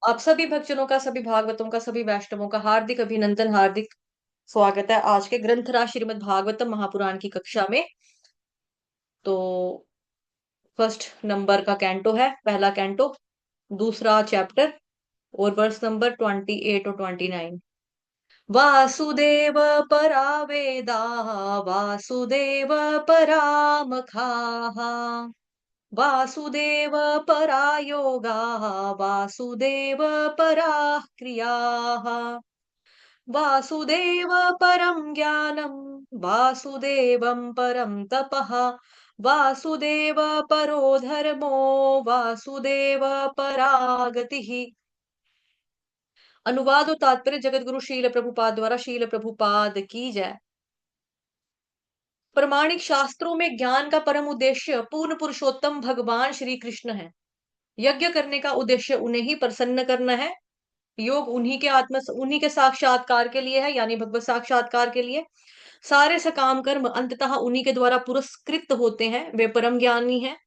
आप सभी भक्तजनों का, सभी भागवतों का, सभी वैष्णवों का हार्दिक अभिनंदन, हार्दिक स्वागत है आज के ग्रंथराज श्रीमद् भागवतम महापुराण की कक्षा में। तो फर्स्ट नंबर का कैंटो है, पहला कैंटो, दूसरा चैप्टर, और वर्स नंबर 28 और 29। वासुदेव परा वेदा, वासुदेव परा मखाः, वासुदेव परा योगाः, वासुदेव पराः क्रियाः, वासुदेव परं ज्ञानं, वासुदेवं परं तपः, वासुदेव परो धर्मो, वासुदेव परा गतिः। अनुवाद और तात्पर्य जगत गुरु शील प्रभुपाद द्वारा। शील प्रभुपाद की जय। प्रमाणिक शास्त्रों में ज्ञान का परम उद्देश्य पूर्ण पुरुषोत्तम भगवान श्री कृष्ण है। यज्ञ करने का उद्देश्य उन्हें ही प्रसन्न करना है। योग उन्हीं के साक्षात्कार के लिए है, यानी भगवत साक्षात्कार के लिए। सारे सकाम कर्म अंततः उन्हीं के द्वारा पुरस्कृत होते हैं। वे परम ज्ञानी हैं,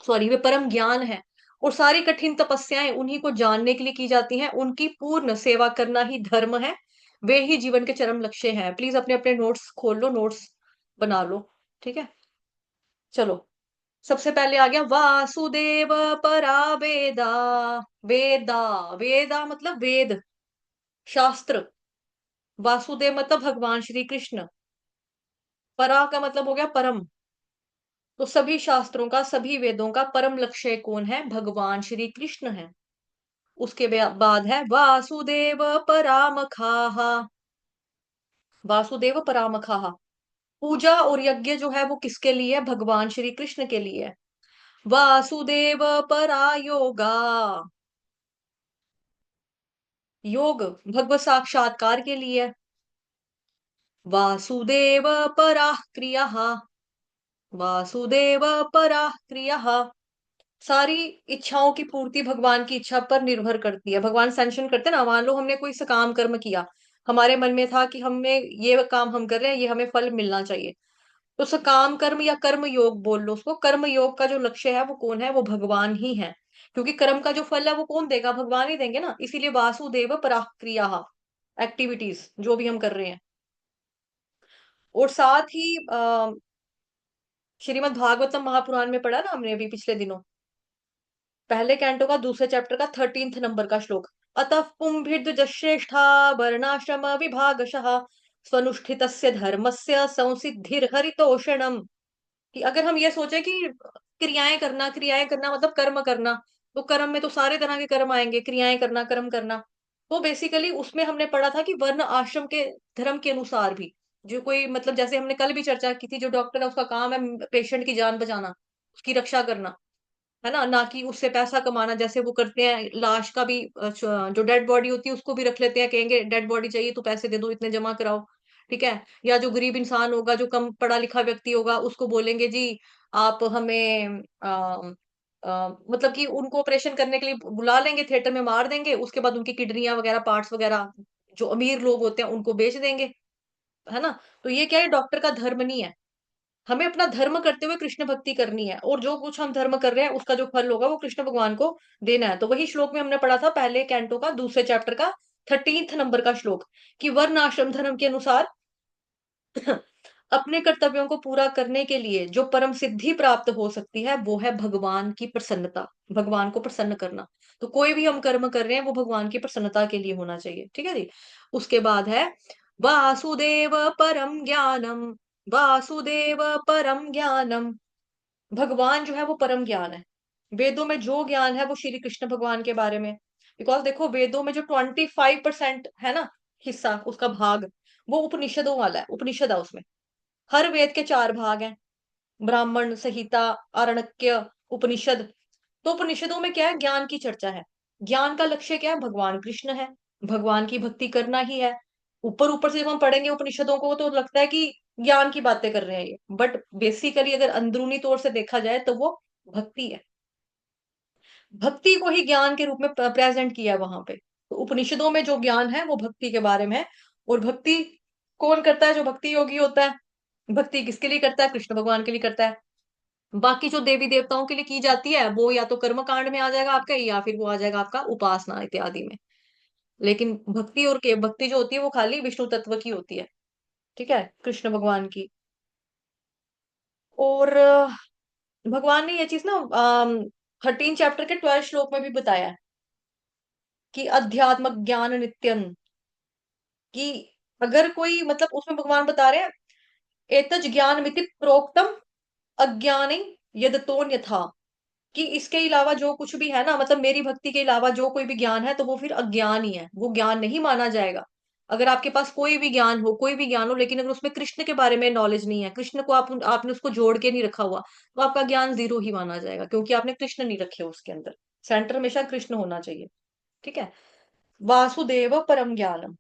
सॉरी, वे परम ज्ञान है। और सारी कठिन तपस्याएं उन्हीं को जानने के लिए की जाती हैं। उनकी पूर्ण सेवा करना ही धर्म है। वे ही जीवन के चरम लक्ष्य हैं। प्लीज अपने अपने नोट्स खोल लो, नोट्स बना लो। ठीक है, चलो। सबसे पहले आ गया वासुदेव परा वेदा। वेदा, वेदा मतलब वेद, शास्त्र। वासुदेव मतलब भगवान श्री कृष्ण। परा का मतलब हो गया परम। तो सभी शास्त्रों का, सभी वेदों का परम लक्ष्य कौन है? भगवान श्री कृष्ण है। उसके बाद है वासुदेव परामखाः। वासुदेव परामखाः, पूजा और यज्ञ जो है वो किसके लिए है? भगवान श्री कृष्ण के लिए है। वासुदेव परा योगा, योग भगवत साक्षात्कार के लिए है। वासुदेव पराः क्रियाः, वासुदेव पराः क्रियाः। सारी इच्छाओं की पूर्ति भगवान की इच्छा पर निर्भर करती है। भगवान सैंक्शन करते हैं ना। मान लो हमने कोई सकाम कर्म किया, हमारे मन में था कि हमने ये काम हम कर रहे हैं, ये हमें फल मिलना चाहिए। तो सकाम कर्म या कर्म योग बोल लो उसको। कर्म योग का जो लक्ष्य है वो कौन है? वो भगवान ही है। क्योंकि कर्म का जो फल है वो कौन देगा? भगवान ही देंगे ना। इसीलिए वासुदेव पराक्रिया, एक्टिविटीज जो भी हम कर रहे हैं। और साथ ही श्रीमद् भागवतम महापुराण में पढ़ा ना हमने अभी पिछले दिनों, पहले कैंटो का दूसरे चैप्टर का 13th नंबर का श्लोक। अतः पुंभिर्द्विजश्रेष्ठा वर्णाश्रम विभागशः, स्वनुष्ठितस्य धर्मस्य संसिद्धिर्हरितोषणम्। कि अगर हम ये सोचे कि क्रियाएं करना मतलब कर्म करना, तो कर्म में तो सारे तरह के कर्म आएंगे, क्रियाएं करना, कर्म करना। तो बेसिकली उसमें हमने पढ़ा था कि वर्ण आश्रम के धर्म के अनुसार भी जो कोई, मतलब जैसे हमने कल भी चर्चा की थी, जो डॉक्टर है उसका काम है पेशेंट की जान बचाना, उसकी रक्षा करना, है ना, ना कि उससे पैसा कमाना। जैसे वो करते हैं लाश का भी, जो डेड बॉडी होती है उसको भी रख लेते हैं, कहेंगे डेड बॉडी चाहिए तो पैसे दे दो, इतने जमा कराओ। ठीक है। या जो गरीब इंसान होगा, जो कम पढ़ा लिखा व्यक्ति होगा, उसको बोलेंगे जी आप हमें मतलब कि उनको ऑपरेशन करने के लिए बुला लेंगे, थिएटर में मार देंगे, उसके बाद उनकी किडनियां वगैरह, पार्ट्स वगैरह जो अमीर लोग होते हैं उनको बेच देंगे, है ना। तो ये क्या है? डॉक्टर का धर्म नहीं है। हमें अपना धर्म करते हुए कृष्ण भक्ति करनी है, और जो कुछ हम धर्म कर रहे हैं उसका जो फल होगा वो कृष्ण भगवान को देना है। तो वही श्लोक में हमने पढ़ा था पहले कैंटो का दूसरे चैप्टर का 13th नंबर का श्लोक, कि वर्ण आश्रम धर्म के अनुसार अपने कर्तव्यों को पूरा करने के लिए जो परम सिद्धि प्राप्त हो सकती है वो है भगवान की प्रसन्नता, भगवान को प्रसन्न करना। तो कोई भी हम कर्म कर रहे हैं वो भगवान की प्रसन्नता के लिए होना चाहिए। ठीक है जी। उसके बाद है वासुदेव परम ज्ञानम, वासुदेव परम ज्ञानम। भगवान जो है वो परम ज्ञान है। वेदों में जो ज्ञान है वो श्री कृष्ण भगवान के बारे में। बिकॉज देखो वेदों में जो 25% है ना हिस्सा, उसका भाग, वो उपनिषदों वाला है, उपनिषद है उसमें। हर वेद के 4 भाग हैं, ब्राह्मण, संहिता, आरण्यक, उपनिषद। तो उपनिषदों में क्या है? ज्ञान की चर्चा है। ज्ञान का लक्ष्य क्या है? भगवान कृष्ण है, भगवान की भक्ति करना ही है। ऊपर ऊपर से जब हम पढ़ेंगे उपनिषदों को तो लगता है कि ज्ञान की बातें कर रहे हैं ये, बट बेसिकली अगर अंदरूनी तौर से देखा जाए तो वो भक्ति है। भक्ति को ही ज्ञान के रूप में प्रेजेंट किया है वहां पे। तो उपनिषदों में जो ज्ञान है वो भक्ति के बारे में है। और भक्ति कौन करता है? जो भक्ति योगी होता है। भक्ति किसके लिए करता है? कृष्ण भगवान के लिए करता है। बाकी जो देवी देवताओं के लिए की जाती है वो या तो कर्म कांड में आ जाएगा आपका, या फिर वो आ जाएगा आपका उपासना इत्यादि में। लेकिन भक्ति और के भक्ति जो होती है वो खाली विष्णु तत्व की होती है। ठीक है, कृष्ण भगवान की। और भगवान ने ये चीज ना 13 चैप्टर के 12 श्लोक में भी बताया है कि अध्यात्म ज्ञान नित्यं, कि अगर कोई मतलब उसमें भगवान बता रहे हैं, एतज ज्ञान मिति प्रोक्तम अज्ञानी यदतोन्यथा, कि इसके अलावा जो कुछ भी है ना, मतलब मेरी भक्ति के अलावा जो कोई भी ज्ञान है तो वो फिर अज्ञान ही है, वो ज्ञान नहीं माना जाएगा। अगर आपके पास कोई भी ज्ञान हो, कोई भी ज्ञान हो, लेकिन अगर उसमें कृष्ण के बारे में नॉलेज नहीं है, कृष्ण को आपने उसको जोड़ के नहीं रखा हुआ, तो आपका ज्ञान जीरो ही माना जाएगा, क्योंकि आपने कृष्ण नहीं रखे उसके अंदर। सेंटर हमेशा कृष्ण होना चाहिए। ठीक है। वासुदेव परम ज्ञानम।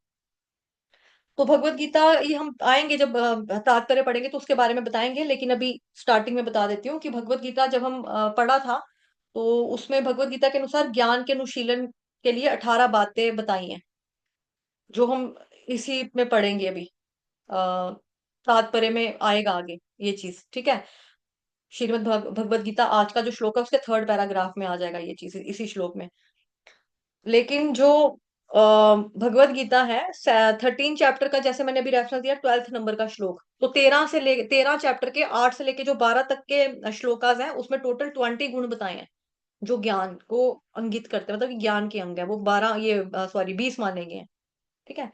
तो भगवत गीता, ये हम आएंगे जब तात्पर्य पढ़ेंगे तो उसके बारे में बताएंगे, लेकिन अभी स्टार्टिंग में बता देती हूँ कि भगवत गीता जब हम पढ़ा था, तो उसमें भगवत गीता के अनुसार ज्ञान के अनुशीलन के लिए 18 बातें बताई हैं, जो हम इसी में पढ़ेंगे अभी। आ, तात्पर्य में आएगा आगे ये चीज। ठीक है। भगवत गीता आज का जो श्लोक है उसके 3rd पैराग्राफ में आ जाएगा ये चीज, इसी श्लोक में। लेकिन जो भगवत गीता है 13 चैप्टर का, जैसे मैंने अभी रेफरेंस दिया 12th नंबर का श्लोक, तो 13 चैप्टर के 8 से लेके जो 12 तक के श्लोकाज हैं, उसमें टोटल 20 गुण बताए हैं जो ज्ञान को अंगित करते हैं, मतलब कि ज्ञान के अंग है वो 12, ये सॉरी 20 माने गए हैं। ठीक है।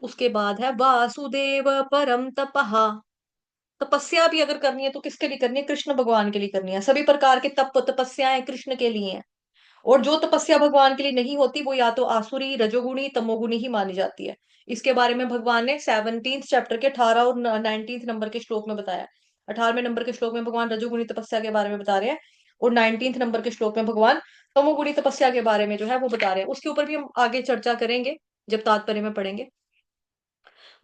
उसके बाद है वासुदेव परम तपः। तपस्या भी अगर करनी है तो किसके लिए करनी है? कृष्ण भगवान के लिए करनी है। सभी प्रकार के तपस्याएं कृष्ण के लिए हैं। और जो तपस्या भगवान के लिए नहीं होती वो या तो आसुरी, रजोगुणी, तमोगुणी ही मानी जाती है। इसके बारे में भगवान ने 17th चैप्टर के 18 और 19th नंबर के श्लोक में बताया। 18वें नंबर के श्लोक में भगवान रजोगुणी तपस्या के बारे में बता रहे हैं, और 19th नंबर के श्लोक में भगवान तमोगुणी तपस्या के बारे में जो है वो बता रहे हैं। उसके ऊपर भी हम आगे चर्चा करेंगे जब तात्पर्य में पढ़ेंगे।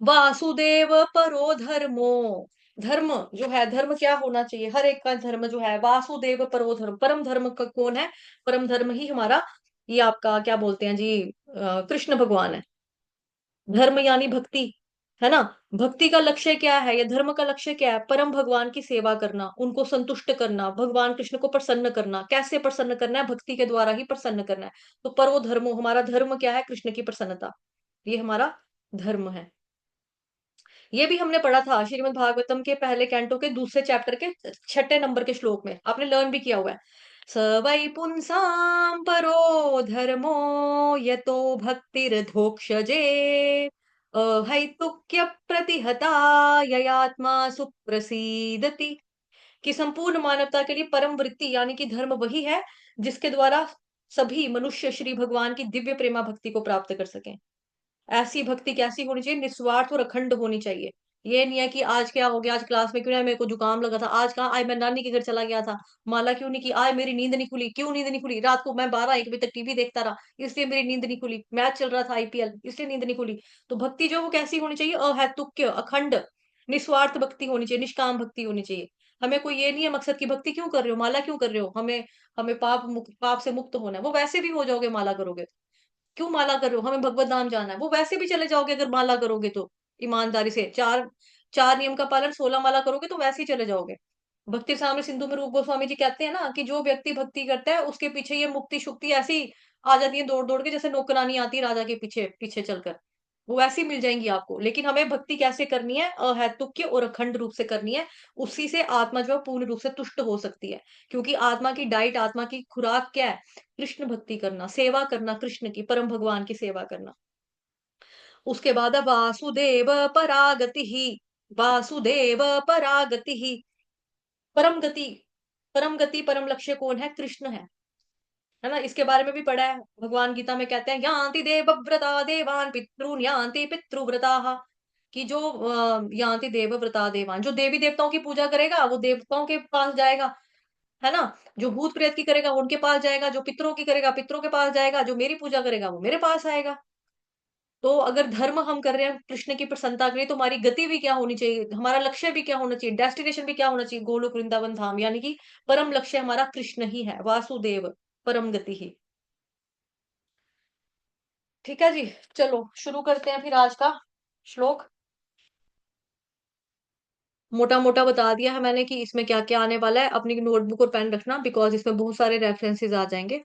वासुदेव परो धर्मो। धर्म जो है, धर्म क्या होना चाहिए? हर एक का धर्म जो है, वासुदेव परो धर्म, परम धर्म का कौन है? परम धर्म ही हमारा, ये आपका क्या बोलते हैं जी, कृष्ण भगवान है। धर्म यानी भक्ति, है ना? भक्ति का लक्ष्य क्या है, या धर्म का लक्ष्य क्या है? परम भगवान की सेवा करना, उनको संतुष्ट करना, भगवान कृष्ण को प्रसन्न करना। कैसे प्रसन्न करना है? भक्ति के द्वारा ही प्रसन्न करना है। तो परो धर्मो, हमारा धर्म क्या है? कृष्ण की प्रसन्नता, ये हमारा धर्म है। ये भी हमने पढ़ा था श्रीमद् भागवतम के पहले कैंटो के दूसरे चैप्टर के 6 नंबर के श्लोक में, आपने लर्न भी किया हुआ है। स वै पुंसाम परो धर्मो यतो भक्तिर्धोक्षजे अहैतुक्य प्रतिहता ययात्मा सुप्रसीदति, कि संपूर्ण मानवता के लिए परम वृत्ति यानी कि धर्म वही है जिसके द्वारा सभी मनुष्य श्री भगवान की दिव्य प्रेमा भक्ति को प्राप्त कर सकें। ऐसी भक्ति कैसी होनी चाहिए? निस्वार्थ और अखंड होनी चाहिए। ये नहीं है कि आज क्या हो गया, आज क्लास में क्यों नहीं आया, मेरे को जुकाम लगा था, आज कहाँ आए, मैं नानी के घर चला गया था, माला क्यों नहीं की, आज मेरी नींद नहीं खुली। क्यों नींद नहीं खुली? रात को मैं 12-1 बजे तक टीवी देखता रहा, इसलिए मेरी नींद नहीं खुली। मैच चल रहा था आईपीएल, इसलिए नींद नहीं खुली। तो भक्ति जो वो कैसी होनी चाहिए? अहेतुक्य, अखंड, निस्वार्थ भक्ति होनी चाहिए, निष्काम भक्ति होनी चाहिए। हमें कोई ये नहीं है मकसद की भक्ति क्यों कर रहे हो, माला क्यों कर रहे हो, हमें हमें पाप से मुक्त होना है। वो वैसे भी हो जाओगे माला करोगे तो। क्यों माला कर रहे हो? हमें भगवत धाम जाना है। वो वैसे भी चले जाओगे अगर माला करोगे तो। ईमानदारी से चार चार नियम का पालन, 16 माला करोगे तो वैसे ही चले जाओगे। भक्ति सामने सिंधु में रूप गोस्वामी जी कहते हैं ना कि जो व्यक्ति भक्ति करता है उसके पीछे ये मुक्ति शुक्ति ऐसी आ जाती है दौड़ दौड़ के, जैसे नौकरानी आती है राजा के पीछे पीछे चलकर। वो ऐसी मिल जाएंगी आपको। लेकिन हमें भक्ति कैसे करनी है? अहैतुक्य और अखंड रूप से करनी है। उसी से आत्मा जो है पूर्ण रूप से तुष्ट हो सकती है। क्योंकि आत्मा की डाइट, आत्मा की खुराक क्या है? कृष्ण भक्ति करना, सेवा करना, कृष्ण की, परम भगवान की सेवा करना। उसके बाद है वासुदेव परागति ही। वासुदेव परागति ही, परम गति। परम गति, परम लक्ष्य कौन है? कृष्ण है ना? इसके बारे में भी पढ़ा है। भगवान गीता में कहते हैं यान्ति देवव्रता देवान पितॄन यान्ति पितृव्रता, कि जो यान्ति देवव्रता देवान, जो देवी देवताओं की पूजा करेगा वो देवताओं के पास जाएगा, है ना? जो भूत प्रेत की करेगा वो उनके पास जाएगा, जो पितरों की करेगा पितरों के पास जाएगा, जो मेरी पूजा करेगा वो मेरे पास आएगा। तो अगर धर्म हम कर रहे हैं कृष्ण की प्रसन्नता के लिए, तो हमारी गति भी क्या होनी चाहिए, हमारा लक्ष्य भी क्या होना चाहिए, डेस्टिनेशन भी क्या होना चाहिए? गोलोक वृंदावन धाम, यानी कि परम लक्ष्य हमारा कृष्ण ही है, वासुदेव परम गति ही। ठीक है जी। चलो शुरू करते हैं फिर आज का श्लोक। मोटा मोटा बता दिया है मैंने कि इसमें क्या क्या आने वाला है। अपनी नोटबुक और पेन रखना, बिकॉज इसमें बहुत सारे रेफरेंसेस आ जाएंगे।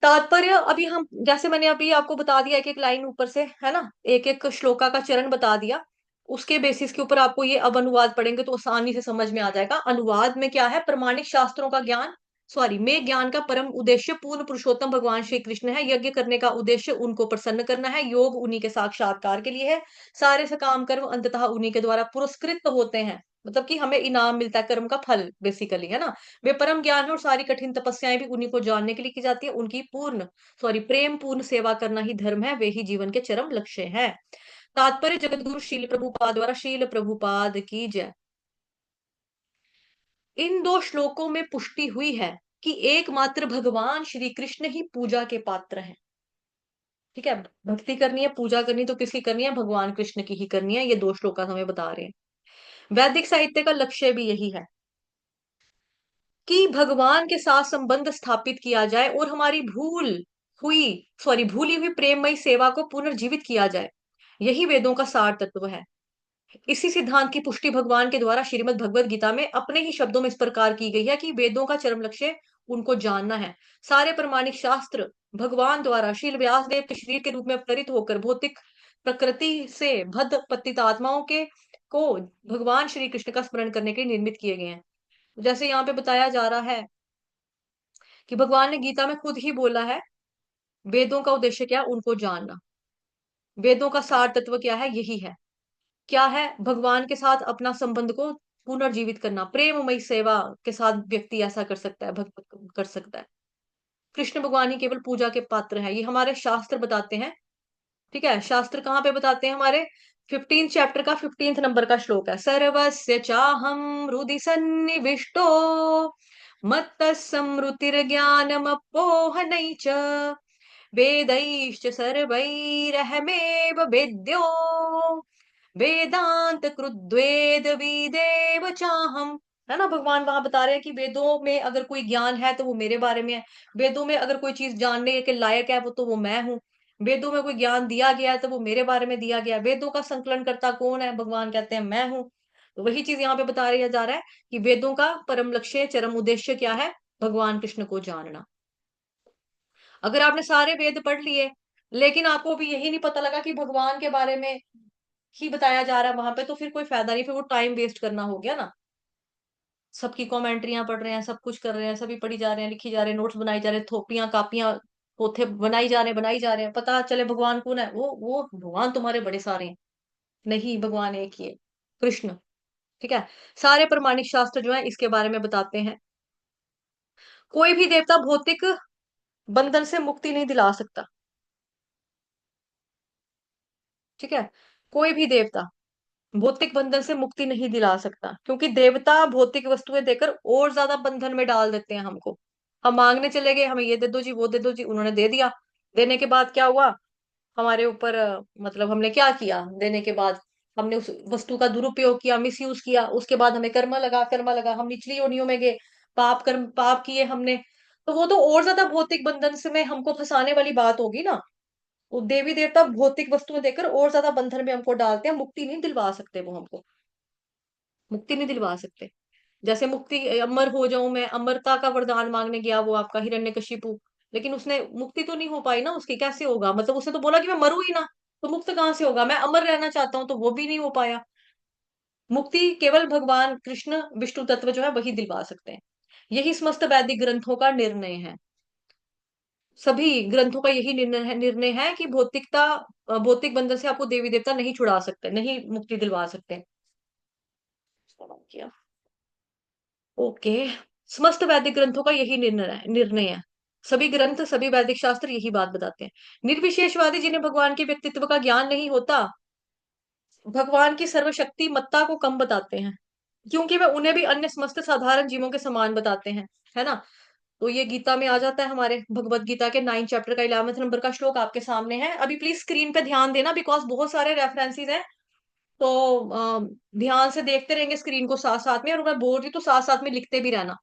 तात्पर्य अभी हम, जैसे मैंने अभी आपको बता दिया एक एक लाइन ऊपर से, है ना, एक एक श्लोका का चरण बता दिया। उसके बेसिस के ऊपर आपको ये अब अनुवाद पढ़ेंगे तो आसानी से समझ में आ जाएगा। अनुवाद में क्या है, प्रमाणिक शास्त्रों का ज्ञान, सॉरी, में ज्ञान का परम उद्देश्य पूर्ण पुरुषोत्तम भगवान श्री कृष्ण है। यज्ञ करने का उद्देश्य उनको प्रसन्न करना है। योग उन्हीं के साक्षात्कार के लिए है। सारे सकाम कर्म अंततः उन्हीं के द्वारा पुरस्कृत होते हैं, मतलब कि हमें इनाम मिलता है कर्म का फल बेसिकली, है ना। वे परम ज्ञान है और सारी कठिन तपस्याएं भी उन्हीं को जानने के लिए की जाती है। उनकी पूर्ण, सॉरी, प्रेम पूर्ण सेवा करना ही धर्म है, वे ही जीवन के चरम लक्ष्य है। तात्पर्य जगतगुरु शील प्रभुपाद द्वारा, शील प्रभुपाद की जय। इन दो श्लोकों में पुष्टि हुई है कि एकमात्र भगवान श्री कृष्ण ही पूजा के पात्र हैं। ठीक है, भक्ति करनी है, पूजा करनी तो किसकी करनी है, भगवान कृष्ण की ही करनी है। ये दो श्लोक हमें बता रहे हैं। वैदिक साहित्य का लक्ष्य भी यही है कि भगवान के साथ संबंध स्थापित किया जाए और हमारी हुई भूली हुई प्रेममयी सेवा को पुनर्जीवित किया जाए। यही वेदों का सार तत्व है। इसी सिद्धांत की पुष्टि भगवान के द्वारा श्रीमद् भगवद गीता में अपने ही शब्दों में इस प्रकार की गई है कि वेदों का चरम लक्ष्य उनको जानना है। सारे प्रमाणिक शास्त्र भगवान द्वारा शील व्यास देव के शरीर के रूप में अवतरित होकर भौतिक प्रकृति से बद्ध पतित आत्माओं के को भगवान श्री कृष्ण का स्मरण करने के लिए निर्मित किए गए हैं। जैसे यहाँ पे बताया जा रहा है कि भगवान ने गीता में खुद ही बोला है, वेदों का उद्देश्य क्या है, उनको जानना। वेदों का सार तत्व क्या है, यही है। क्या है, भगवान के साथ अपना संबंध को पुनर्जीवित करना। प्रेममयी सेवा के साथ व्यक्ति ऐसा कर सकता है, भक्त कर सकता है। कृष्ण भगवान ही केवल पूजा के पात्र है, ये हमारे शास्त्र बताते हैं। ठीक है, शास्त्र कहाँ पे बताते हैं हमारे, 15 चैप्टर का 15 नंबर का श्लोक है, सर्वस्य चाहम हृदि सन्निविष्टो मत्तः स्मृतिर्ज्ञानमपोहनै च वेदैश्च सर्वैरहमेव वेद्यो वेदांत कृद्वेद विदेव चाहम। है ना, भगवान वहां बता रहे हैं कि वेदों में अगर कोई ज्ञान है तो वो मेरे बारे में है। वेदों में अगर कोई चीज जानने के लायक है वो तो वो मैं हूँ। वेदों में कोई ज्ञान दिया गया है तो वो मेरे बारे में दिया गया है। वेदों का संकलन करता कौन है, भगवान कहते हैं मैं हूँ। तो वही चीज यहाँ पे बता रहा जा रहा है कि वेदों का परम लक्ष्य, चरम उद्देश्य क्या है, भगवान कृष्ण को जानना। अगर आपने सारे वेद पढ़ लिए लेकिन आपको भी यही नहीं पता लगा कि भगवान के बारे में ही बताया जा रहा है वहां पे, तो फिर कोई फायदा नहीं, फिर वो टाइम वेस्ट करना हो गया ना। सबकी कॉमेंट्रियां पढ़ रहे हैं, सब कुछ कर रहे हैं, सभी पढ़ी जा रहे हैं, लिखी जा रहे हैं, नोट्स बनाई जा रहे हैं, थोपियां कापियां पोथे बनाई जा रहे हैं, पता चले भगवान कौन है, वो भगवान तुम्हारे बड़े सारे हैं। नहीं, भगवान एक ही है, कृष्ण। ठीक है, सारे प्रमाणिक शास्त्र जो है इसके बारे में बताते हैं। कोई भी देवता भौतिक बंधन से मुक्ति नहीं दिला सकता। ठीक है, कोई भी देवता भौतिक बंधन से मुक्ति नहीं दिला सकता, क्योंकि देवता भौतिक वस्तुएं देकर और ज्यादा बंधन में डाल देते हैं हमको। हम मांगने चले गए, हमें ये दे दो जी, वो दे दो जी, उन्होंने दे दिया। देने के बाद क्या हुआ, हमारे ऊपर मतलब हमने क्या किया देने के बाद, हमने उस वस्तु का दुरुपयोग किया, मिसयूज किया, उसके बाद हमें कर्मा लगा, हम निचली योनियों में गए, पाप किए हमने। तो वो तो और ज्यादा भौतिक बंधन से में हमको फंसाने वाली बात होगी ना। वो देवी देवता भौतिक वस्तुएं देकर और ज्यादा बंधन में हमको डालते हैं, मुक्ति नहीं दिलवा सकते वो हमको, मुक्ति नहीं दिलवा सकते। जैसे मुक्ति, अमर हो जाऊं मैं, अमरता का वरदान मांगने गया वो आपका हिरण्यकशिपु, लेकिन उसने मुक्ति तो नहीं हो पाई ना उसकी, कैसे होगा, मतलब उसने तो बोला कि मैं मरूं ही ना, तो मुक्त कहां से होगा, मैं अमर रहना चाहता हूं, तो वो भी नहीं हो पाया। मुक्ति केवल भगवान कृष्ण विष्णु तत्व जो है वही दिलवा सकते हैं। यही समस्त वैदिक ग्रंथों का निर्णय है। सभी ग्रंथों का यही निर्णय है कि भौतिक बंधन से आपको देवी देवता नहीं छुड़ा सकते, नहीं मुक्ति दिलवा सकते। किया, ओके। समस्त वैदिक ग्रंथों का यही निर्णय है। सभी ग्रंथ, सभी वैदिक शास्त्र यही बात बताते हैं। निर्विशेषवादी जिन्हें भगवान के व्यक्तित्व का ज्ञान नहीं होता, भगवान की सर्वशक्ति मत्ता को कम बताते हैं, क्योंकि वे उन्हें भी अन्य समस्त साधारण जीवों के समान बताते हैं। है ना, तो ये गीता में आ जाता है, हमारे भगवत गीता के 9 चैप्टर का 11 नंबर का श्लोक आपके सामने है। अभी प्लीज स्क्रीन पे ध्यान देना, बिकॉज बहुत सारे रेफरेंसेस हैं। तो ध्यान से देखते रहेंगे स्क्रीन को साथ साथ में, और मैं बोल रही हूँ तो साथ साथ में लिखते भी रहना।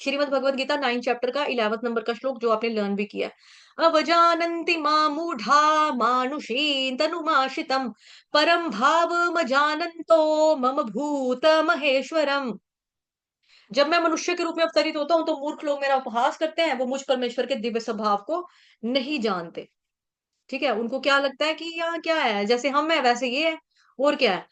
श्रीमद् भगवत गीता 9 चैप्टर का 11 नंबर का श्लोक, जो आपने लर्न भी किया है। अवजानन्ति मामूढ़ा मानुषीं तनुमाश्रितम् परम भावम जानन्तो मम भूत महेश्वरम। जब मैं मनुष्य के रूप में अवतरित होता हूँ तो मूर्ख लोग मेरा उपहास करते हैं, वो मुझ परमेश्वर के दिव्य स्वभाव को नहीं जानते। ठीक है, उनको क्या लगता है कि यहाँ क्या है, जैसे हम है वैसे ये है, और क्या है,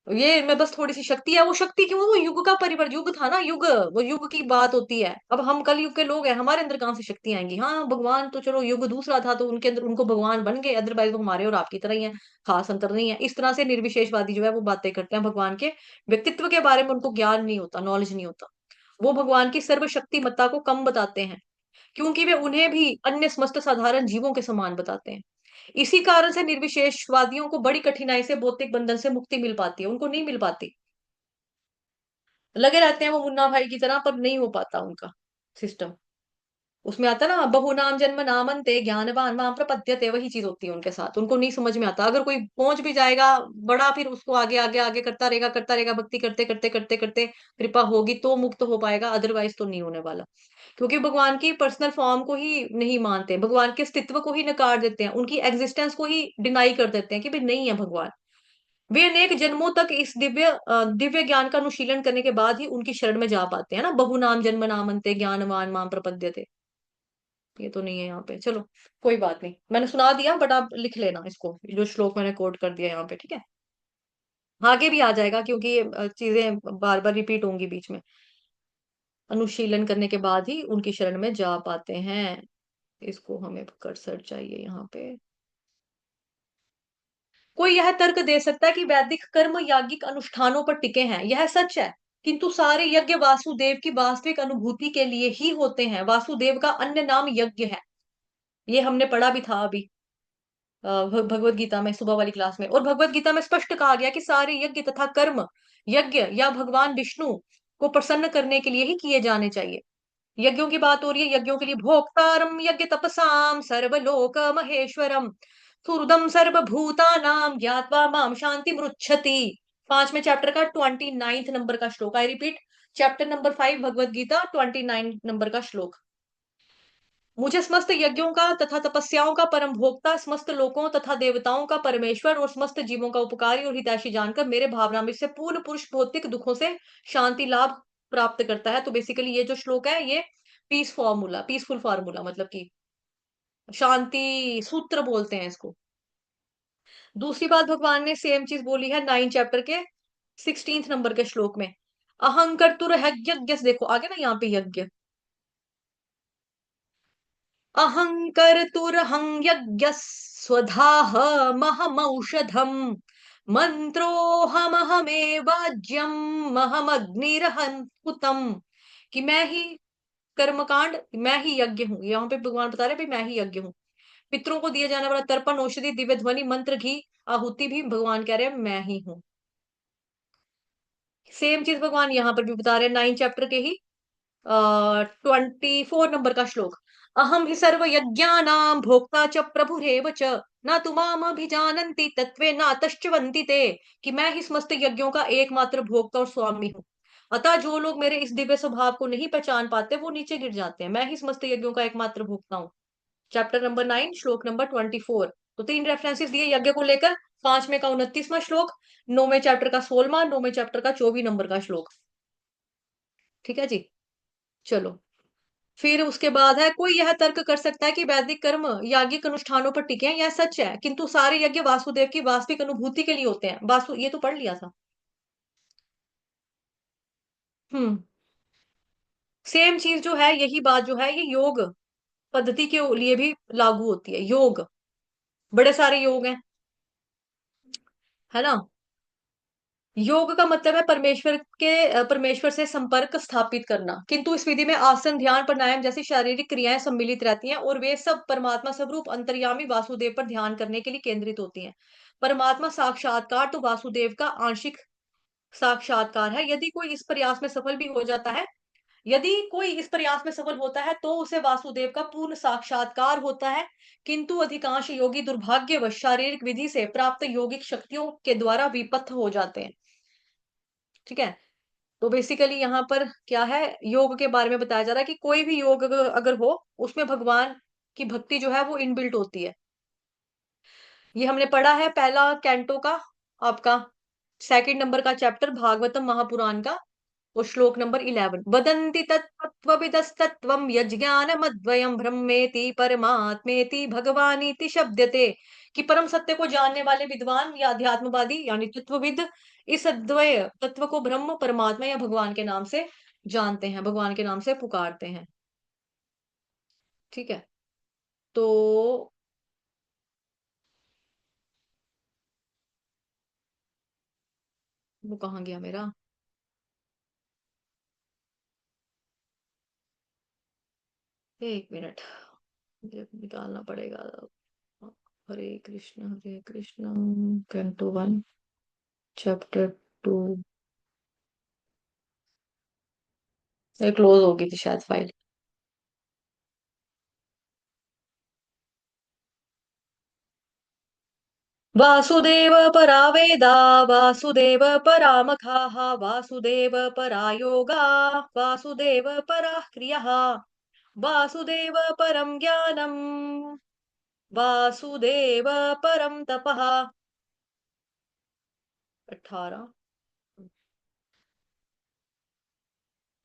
ये में बस थोड़ी सी शक्ति है। वो शक्ति क्यों, वो युग का परिवर्तन, युग था ना, युग, वो युग की बात होती है। अब हम कल युग के लोग हैं, हमारे अंदर कहाँ से शक्ति आएंगी। हाँ, भगवान तो चलो युग दूसरा था तो उनके अंदर उनको भगवान बन गए, अदरवाइज वो हमारे और आपकी तरह ही है, खास अंतर नहीं है। इस तरह से निर्विशेषवादी जो है वो बातें करते हैं, भगवान के व्यक्तित्व के बारे में उनको ज्ञान नहीं होता, नॉलेज नहीं होता। वो भगवान की सर्वशक्तिमत्ता को कम बताते हैं, क्योंकि वे उन्हें भी अन्य समस्त साधारण जीवों के समान बताते हैं। इसी कारण से निर्विशेषवादियों को बड़ी कठिनाई से भौतिक बंधन से मुक्ति मिल पाती है, उनको नहीं मिल पाती। लगे रहते हैं वो मुन्ना भाई की तरह, पर नहीं हो पाता उनका सिस्टम। उसमें आता ना, बहु नाम जन्म नामन्ते ज्ञानवान माम प्रपद्यते, वही चीज होती है उनके साथ। उनको नहीं समझ में आता, अगर कोई पहुंच भी जाएगा बड़ा, फिर उसको आगे आगे आगे करता रहेगा, भक्ति करते करते करते करते कृपा होगी तो मुक्त हो पाएगा, अदरवाइज तो नहीं होने वाला। क्योंकि भगवान की पर्सनल फॉर्म को ही नहीं मानते, भगवान के अस्तित्व को ही नकार देते हैं, उनकी एग्जिस्टेंस को ही डिनाई कर देते हैं कि भाई नहीं है भगवान। वे अनेक जन्मों तक इस दिव्य ज्ञान का अनुशीलन करने के बाद ही उनकी शरण में जा पाते हैं ना। बहु नाम जन्म नामन्ते ज्ञानवान माम प्रपद्यते, ये तो नहीं है यहाँ पे, चलो कोई बात नहीं, मैंने सुना दिया, बट आप लिख लेना इसको, जो श्लोक मैंने कोट कर दिया यहाँ पे, ठीक है। आगे भी आ जाएगा, क्योंकि ये चीजें बार बार रिपीट होंगी बीच में। अनुशीलन करने के बाद ही उनकी शरण में जा पाते हैं। इसको हमें कर्सर चाहिए यहाँ पे। कोई यह तर्क दे सकता है कि वैदिक कर्म याज्ञिक अनुष्ठानों पर टिके हैं, यह सच है। किंतु सारे यज्ञ वासुदेव की वास्तविक अनुभूति के लिए ही होते हैं। वासुदेव का अन्य नाम यज्ञ है, ये हमने पढ़ा भी था अभी भगवत गीता में, सुबह वाली क्लास में। और भगवत गीता में स्पष्ट कहा गया कि सारे यज्ञ तथा कर्म यज्ञ या भगवान विष्णु को प्रसन्न करने के लिए ही किए जाने चाहिए। यज्ञों की बात हो रही है, यज्ञों के लिए भोक्तारम यज्ञ तपसाम सर्वलोक महेश्वरम सुहृदम सर्वभूतानाम ज्ञात्वा माम शांति मृच्छति। 5वें चैप्टर का 29 नंबर का श्लोक, I repeat, chapter number 5 Bhagavad Gita 29 number का श्लोक। मुझे समस्त यज्ञों का तथा तपस्याओं का परम भोक्ता, समस्त लोकों तथा देवताओं का परमेश्वर और समस्त जीवों का उपकारी और हितैषी जानकर मेरे भावनामृत से पूर्ण पुरुष भौतिक दुखों से शांति लाभ प्राप्त करता है। तो बेसिकली ये जो श्लोक है, ये पीसफुल फार्मूला, मतलब कि शांति सूत्र बोलते हैं इसको। दूसरी बात भगवान ने सेम चीज बोली है 9 चैप्टर के 16 नंबर के श्लोक में। अहंकर तुर यज्ञ, देखो आगे ना यहाँ पे यज्ञ, अहङ्कर्तुर्हं यज्ञः स्वधाह महमौषधम् मंत्रोहमहमेवाज्यम महमग्निरहं हुतम्। कि मैं ही कर्मकांड, मैं ही यज्ञ हूँ। यहाँ पे भगवान बता रहे हैं भाई मैं ही यज्ञ हूँ। पितरों को दिया जाने वाला तर्पण, औषधि, दिव्य ध्वनि, मंत्र, घी, आहुति भी भगवान कह रहे हैं मैं ही हूँ। सेम चीज भगवान यहाँ पर भी बता रहे हैं 9 चैप्टर के ही 24 नंबर का श्लोक। अहम ही सर्व यज्ञानाम भोक्ता च प्रभुरेव च न तु माम अभिजानन्ति तत्वे नातश्चवन्ति ते। कि मैं ही समस्त यज्ञों का एकमात्र भोक्ता और स्वामी हूँ, अतः जो लोग मेरे इस दिव्य स्वभाव को नहीं पहचान पाते वो नीचे गिर जाते हैं। मैं ही समस्त यज्ञों का एकमात्र भोक्ता हूँ। चैप्टर नंबर 9 श्लोक नंबर 24। तो 3 रेफरेंसेस दिए यज्ञ को लेकर। 5वें का 29वां श्लोक, 9वें चैप्टर का 16वां, 9वें चैप्टर का 24 नंबर का श्लोक। ठीक है जी, चलो। फिर उसके बाद है, कोई यह तर्क कर सकता है कि वैदिक कर्म याज्ञिक अनुष्ठानों पर टिके हैं, यह सच है। किंतु सारे यज्ञ वासुदेव की वास्तविक अनुभूति के लिए होते हैं। वासु, ये तो पढ़ लिया था। हम्म, सेम चीज जो है, यही बात जो है, ये योग पद्धति के लिए भी लागू होती है। योग, बड़े सारे योग हैं, है ना। योग का मतलब है परमेश्वर से संपर्क स्थापित करना। किंतु इस विधि में आसन, ध्यान, प्राणायाम जैसी शारीरिक क्रियाएं सम्मिलित रहती हैं और वे सब परमात्मा स्वरूप अंतर्यामी वासुदेव पर ध्यान करने के लिए केंद्रित होती हैं। परमात्मा साक्षात्कार तो वासुदेव का आंशिक साक्षात्कार है। यदि कोई इस प्रयास में सफल होता है तो उसे वासुदेव का पूर्ण साक्षात्कार होता है। किंतु अधिकांश योगी दुर्भाग्यवश शारीरिक विधि से प्राप्त योगिक शक्तियों के द्वारा विपथ हो जाते हैं। ठीक है, तो बेसिकली यहाँ पर क्या है, योग के बारे में बताया जा रहा है कि कोई भी योग अगर हो, उसमें भगवान की भक्ति जो है वो इनबिल्ट होती है। ये हमने पढ़ा है पहला कैंटो का, आपका सेकंड नंबर का चैप्टर भागवतम महापुराण का, और श्लोक नंबर 11, वदन्ति तत्त्वविदस्तत्त्वं यज्ञानमद्वयं ब्रह्मेति परमात्मेति भगवानीति शब्दते, कि परम सत्य को जानने वाले विद्वान या अध्यात्मवादी यानी तत्वविद इस अद्वय तत्व को ब्रह्म, परमात्मा या भगवान के नाम से जानते हैं, भगवान के नाम से पुकारते हैं। ठीक है, तो वो कहाँ गया मेरा, एक मिनट, मुझे निकालना पड़ेगा। Hare Krishna, canto one, chapter two, ये क्लोज हो गई थी शायद फाइल। वासुदेव परा वेदा, वासुदेव परा मखाः, वासुदेव परा योगा, वासुदेव परा क्रियाः, वासुदेव परम ज्ञानम्, वासुदेव परम तपः। 18,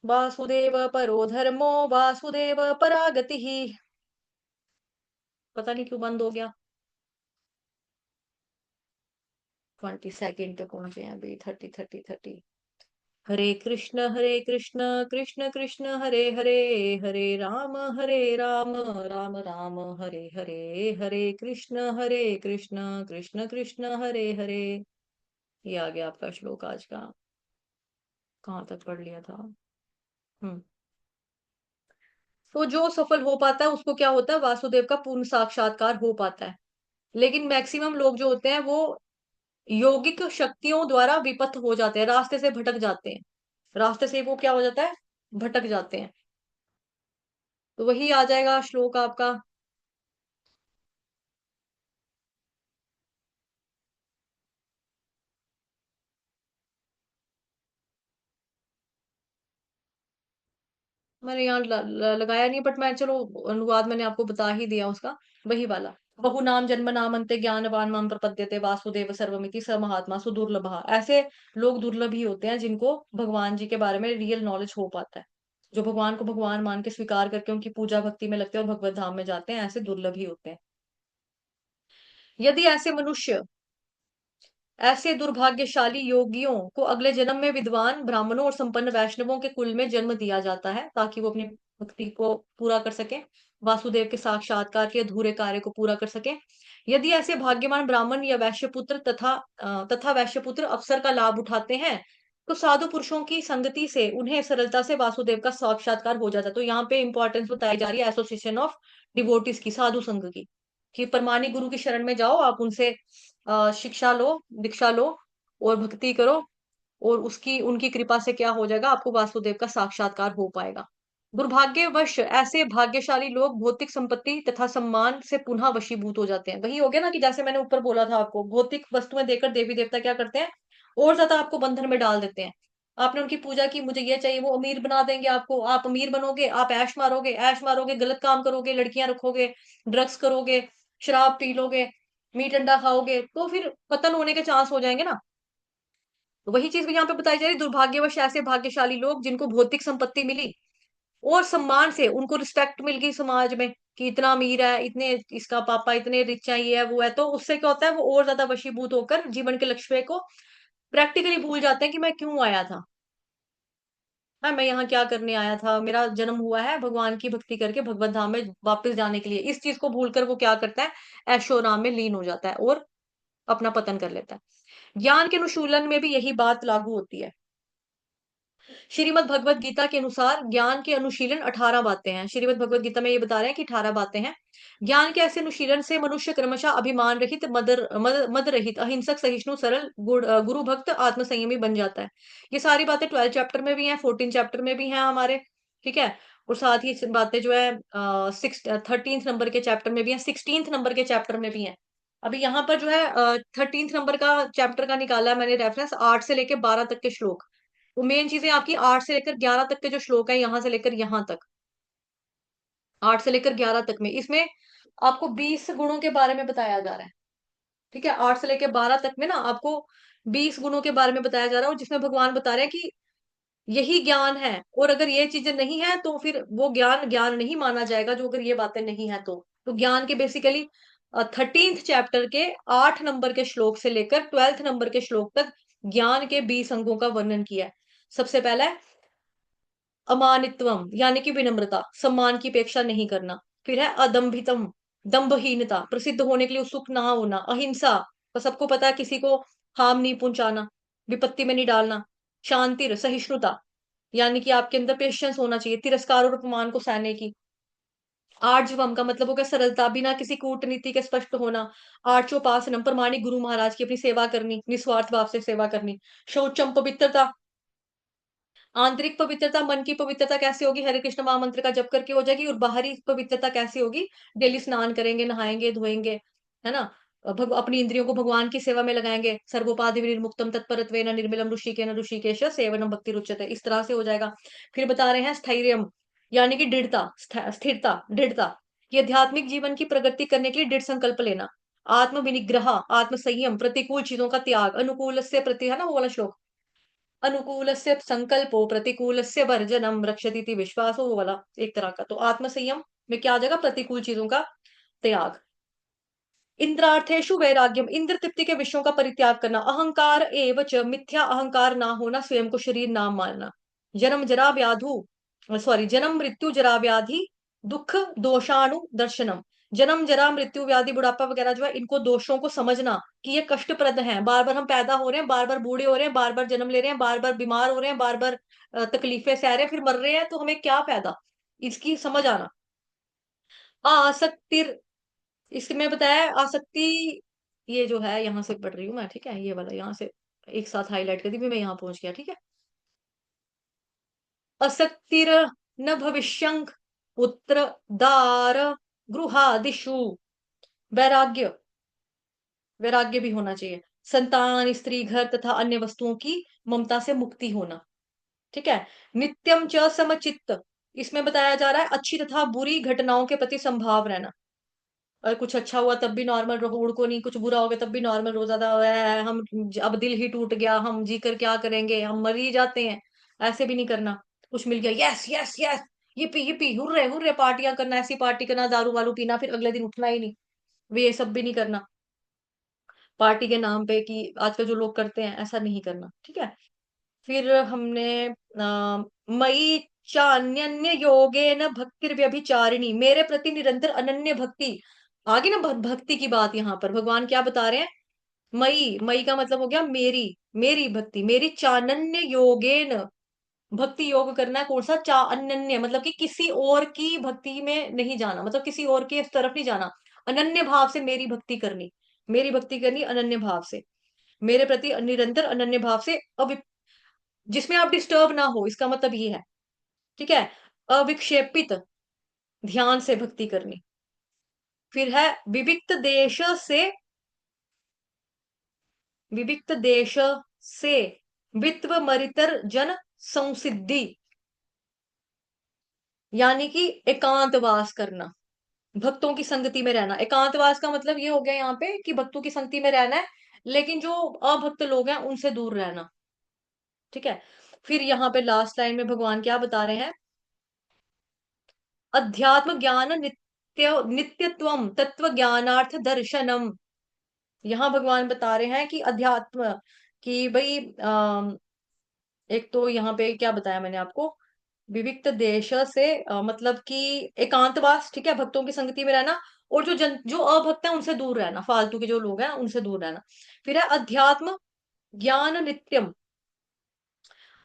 वासुदेव परो धर्मो, वासुदेव परा गतिः। पता नहीं क्यों बंद हो गया, 22 पे पहुंचे हैं अभी, 30 30 30। हरे कृष्ण कृष्ण कृष्ण हरे हरे, हरे राम राम राम हरे हरे, हरे कृष्ण कृष्ण कृष्ण हरे हरे। ये आ गया आपका श्लोक आज का, कहाँ तक पढ़ लिया था। हम्म। तो जो सफल हो पाता है उसको क्या होता है, वासुदेव का पूर्ण साक्षात्कार हो पाता है। लेकिन मैक्सिमम लोग जो होते हैं वो यौगिक शक्तियों द्वारा विपथ हो जाते हैं, रास्ते से भटक जाते हैं, रास्ते से वो क्या हो जाता है, भटक जाते हैं। तो वही आ जाएगा श्लोक आपका। मैंने यहाँ लगाया नहीं, बट मैं चलो अनुवाद मैंने आपको बता ही दिया उसका, वही वाला। बहु नाम जन्म नाम अंते ज्ञानवान माम प्रपद्यते वासुदेव सर्वमिति स महात्मा सुदुर्लभ। ऐसे लोग दुर्लभ ही होते हैं जिनको भगवान जी के बारे में रियल नॉलेज हो पाता है, जो भगवान को भगवान मान के स्वीकार करके उनकी पूजा भक्ति में लगते हैं और भगवत धाम में जाते हैं, ऐसे दुर्लभ ही होते हैं। यदि ऐसे मनुष्य, ऐसे दुर्भाग्यशाली योगियों को अगले जन्म में विद्वान ब्राह्मणों और संपन्न वैष्णवों के कुल में जन्म दिया जाता है, ताकि वो अपनी भक्ति को पूरा कर सके, वासुदेव के साक्षात्कार के अधूरे कार्य को पूरा कर सके। यदि ऐसे भाग्यवान ब्राह्मण या वैश्यपुत्र तथा वैश्यपुत्र अवसर का लाभ उठाते हैं, तो साधु पुरुषों की संगति से उन्हें सरलता से वासुदेव का साक्षात्कार हो जाता है। तो यहाँ पे इंपॉर्टेंस बताई जा रही है एसोसिएशन ऑफ डिवोटीज की, साधु संघ की, कि परमानी गुरु की शरण में जाओ, आप उनसे शिक्षा लो, दीक्षा लो, और भक्ति करो, और उसकी उनकी कृपा से क्या हो जाएगा, आपको वासुदेव का साक्षात्कार हो पाएगा। दुर्भाग्यवश ऐसे भाग्यशाली लोग भौतिक संपत्ति तथा सम्मान से पुनः वशीभूत हो जाते हैं। वही हो गया ना, कि जैसे मैंने ऊपर बोला था आपको, भौतिक वस्तुएं देकर देवी देवता क्या करते हैं, और ज्यादा आपको बंधन में डाल देते हैं। आपने उनकी पूजा की, मुझे ये चाहिए, वो अमीर बना देंगे आपको, आप अमीर बनोगे, आप ऐश मारोगे, गलत काम करोगे, लड़कियां रखोगे, ड्रग्स करोगे, शराब पी लोगे, मीट अंडा खाओगे, तो फिर पतन होने के चांस हो जाएंगे ना। तो वही चीज भी यहाँ पे बताई जा रही, दुर्भाग्यवश ऐसे भाग्यशाली लोग जिनको भौतिक संपत्ति मिली और सम्मान से उनको रिस्पेक्ट मिल गई समाज में, कि इतना अमीर है, इतने इसका पापा इतने रिच है, ये है वो है, तो उससे क्या होता है, वो और ज्यादा वशीभूत होकर जीवन के लक्ष्य को प्रैक्टिकली भूल जाते हैं कि मैं क्यों आया था। हाँ, मैं यहाँ क्या करने आया था, मेरा जन्म हुआ है भगवान की भक्ति करके भगवत धाम में वापस जाने के लिए। इस चीज को भूलकर वो क्या करता है, ऐशो आराम में लीन हो जाता है और अपना पतन कर लेता है। ज्ञान के अनुशीलन में भी यही बात लागू होती है। श्रीमद् भगवत गीता के अनुसार ज्ञान के अनुशीलन 18 बातें हैं। श्रीमद् भगवत गीता में ये बता रहे हैं कि 18 बातें हैं। ज्ञान के ऐसे अनुशीलन से मनुष्य क्रमशः अभिमान रहित, मद रहित, अहिंसक, सहिष्णु, सरल, गुरु भक्त, आत्म संयमी बन जाता है। ये सारी बातें 12 चैप्टर में भी हैं, 14 चैप्टर में भी हैं हमारे। ठीक है, और साथ ही बातें जो है 13th नंबर के चैप्टर में भी है, 16th नंबर के चैप्टर में भी है। अभी यहाँ पर जो है 13th नंबर का चैप्टर का निकाला है मैंने रेफरेंस, 8 से लेके 12 तक के श्लोक। वो मेन चीजें आपकी 8 से लेकर 11 तक के जो श्लोक है, यहां से लेकर यहां तक, 8 से लेकर 11 तक में, इसमें आपको 20 गुणों के बारे में बताया जा रहा है। ठीक है, 8 से लेकर 12 तक में ना आपको 20 गुणों के बारे में बताया जा रहा है, और जिसमें भगवान बता रहे हैं कि यही ज्ञान है, और अगर ये चीजें नहीं है तो फिर वो ज्ञान ज्ञान नहीं माना जाएगा, जो अगर ये बातें नहीं है तो ज्ञान के बेसिकली 13th चैप्टर के 8 नंबर के श्लोक से लेकर 12th नंबर के श्लोक तक ज्ञान के 20 अंगों का वर्णन किया है। सबसे पहला है अमानित्वम, यानी कि विनम्रता, सम्मान की अपेक्षा नहीं करना। फिर है अदम्भितम, दंभहीनता, प्रसिद्ध होने के लिए उत्सुक ना होना। अहिंसा, तो सबको पता है किसी को हार्म नहीं पहुंचाना, विपत्ति में नहीं डालना। शांति, सहिष्णुता, यानी कि आपके अंदर पेशेंस होना चाहिए, तिरस्कार और अपमान को सहने की। आर्जवम का मतलब हो गया सरलता, बिना किसी कूटनीति के स्पष्ट होना। आर्चोपासनम, प्रमाणिक गुरु महाराज की अपनी सेवा करनी, निस्वार्थ भाव से सेवा करनी। शौचम, पवित्रता, आंतरिक पवित्रता, मन की पवित्रता कैसे होगी, हरे कृष्ण महामंत्र का जप करके हो जाएगी। और बाहरी पवित्रता कैसे होगी, डेली स्नान करेंगे, नहाएंगे, धोएंगे, है ना, अपनी इंद्रियों को भगवान की सेवा में लगाएंगे। सर्वोपाधि विनिर्मुक्तम तत्परत्वेन निर्मलम ऋषिकेन ऋषिकेश सेवनम भक्ति रुच्यते, इस तरह से हो जाएगा। फिर बता रहे हैं स्थैर्यम, यानी कि दृढ़ता, स्थिरता, दृढ़ता, ये आध्यात्मिक जीवन की प्रगति करने के लिए दृढ़ संकल्प लेना। आत्म विनिग्रह, आत्म संयम, प्रतिकूल चीजों का त्याग, अनुकूल से प्रति, है ना वो वाला श्लोक, अनुकूलस्य संकल्पो प्रतिकूलस्य वर्जनम रक्षतीति विश्वासो, वो वाला एक तरह का। तो आत्मसंयम में क्या आ जाएगा, प्रतिकूल चीजों का त्याग। इंद्रार्थेषु वैराग्यम, इंद्र तृप्ति के विषयों का परित्याग करना। अहंकार एवच, मिथ्या अहंकार ना होना, स्वयं को शरीर ना मानना। जन्म जरा व्याधु, सॉरी, जन्म मृत्यु जरा व्याधि दुख दोषाणु दर्शनम। जन्म जरा मृत्यु व्याधि बुढ़ापा वगैरह जो है, इनको दोषों को समझना कि ये कष्टप्रद है। बार बार हम पैदा हो रहे हैं, बार बार बूढ़े हो रहे हैं, बार बार जन्म ले रहे हैं, बार बार बीमार हो रहे हैं, बार बार तकलीफें सह रहे हैं, फिर मर रहे हैं, तो हमें क्या फायदा, इसकी समझ आना। आसक्ति, इसमें बताया है आसक्ति, ये जो है यहाँ से पढ़ रही हूँ मैं, ठीक है, ये वाला यहाँ से एक साथ हाईलाइट कर दी, भी मैं यहाँ पहुंच गया, ठीक है। असक्तिर न भविष्यंक पुत्र दार गृहादिषु, वैराग्य, वैराग्य भी होना चाहिए। संतान, स्त्री, घर तथा अन्य वस्तुओं की ममता से मुक्ति होना, ठीक है। नित्यम च समचित्त, इसमें बताया जा रहा है अच्छी तथा बुरी घटनाओं के प्रति संभाव रहना। और कुछ अच्छा हुआ तब भी नॉर्मल रहो, उड़को नहीं, कुछ बुरा हो गया तब भी नॉर्मल रहो, ज्यादा हम अब दिल ही टूट गया, हम जी कर क्या करेंगे, हम मर ही जाते हैं, ऐसे भी नहीं करना। कुछ मिल गया, यस यस यस, ये पी हुर्रे हुर्रे, पार्टियां करना, ऐसी पार्टी करना, दारू वारू पीना, फिर अगले दिन उठना ही नहीं, वे ये सब भी नहीं करना। पार्टी के नाम पे कि आजकल जो लोग करते हैं, ऐसा नहीं करना, ठीक है। फिर हमने मई चान्य योगे न भक्ति व्यभिचारिणी, मेरे प्रति निरंतर अनन्य भक्ति। आगे ना भक्ति की बात, यहाँ पर भगवान क्या बता रहे हैं, मई, मई का मतलब हो गया मेरी, मेरी भक्ति, मेरी चानन्य योगेन, भक्ति योग करना है, कौन सा, चा अनन्य, मतलब कि किसी और की भक्ति में नहीं जाना, मतलब किसी और के तरफ नहीं जाना। अनन्य भाव से मेरी भक्ति करनी, मेरी भक्ति करनी अनन्य भाव से, मेरे प्रति निरंतर अनन्य भाव से, जिसमें आप डिस्टर्ब ना हो, इसका मतलब ये है, ठीक है। अविक्षेपित ध्यान से भक्ति करनी। फिर है विविक्त देश से, विविक्त देश से वित्व मरितर जन संसिद्धि, यानी कि एकांतवास करना, भक्तों की संगति में रहना। एकांतवास का मतलब ये हो गया यहाँ पे कि भक्तों की संगति में रहना है, लेकिन जो अभक्त लोग हैं उनसे दूर रहना, ठीक है। फिर यहाँ पे लास्ट लाइन में भगवान क्या बता रहे हैं, अध्यात्म ज्ञान नित्यत्वम तत्व ज्ञानार्थ दर्शनम। यहाँ भगवान बता रहे हैं कि अध्यात्म, कि भाई एक तो यहाँ पे क्या बताया मैंने आपको, विविक्त देश से मतलब कि एकांतवास, ठीक है, भक्तों की संगति में रहना, और जो अभक्त है उनसे दूर रहना, फालतू के जो लोग हैं उनसे दूर रहना। फिर है अध्यात्म ज्ञान नित्यम,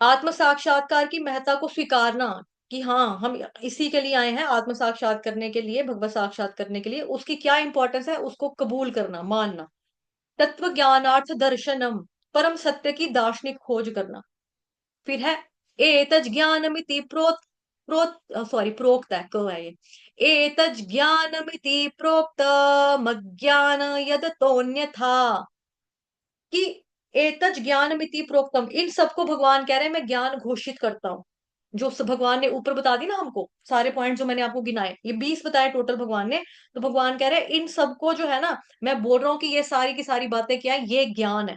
आत्म साक्षात्कार की महत्ता को स्वीकारना, कि हाँ हम इसी के लिए आए हैं, आत्म साक्षात करने के लिए, भगवत साक्षात करने के लिए, उसकी क्या इंपॉर्टेंस है उसको कबूल करना, मानना। तत्व ज्ञानार्थ दर्शनम, परम सत्य की दार्शनिक खोज करना। फिर है एतज ज्ञानमिति प्रोत सॉरी प्रोक्त है, को है ये, एतज ज्ञानमिति प्रोक्त मज्ञान यद तोन्यथा, कि एतज ज्ञानमिति प्रोक्तम, इन सबको भगवान कह रहे हैं मैं ज्ञान घोषित करता हूँ। जो भगवान ने ऊपर बता दी ना हमको सारे पॉइंट जो मैंने आपको गिनाए, ये 20 बताए टोटल भगवान ने। तो भगवान कह रहे हैं इन सबको जो है ना, मैं बोल रहा हूँ कि ये सारी की सारी बातें क्या है, ये ज्ञान है।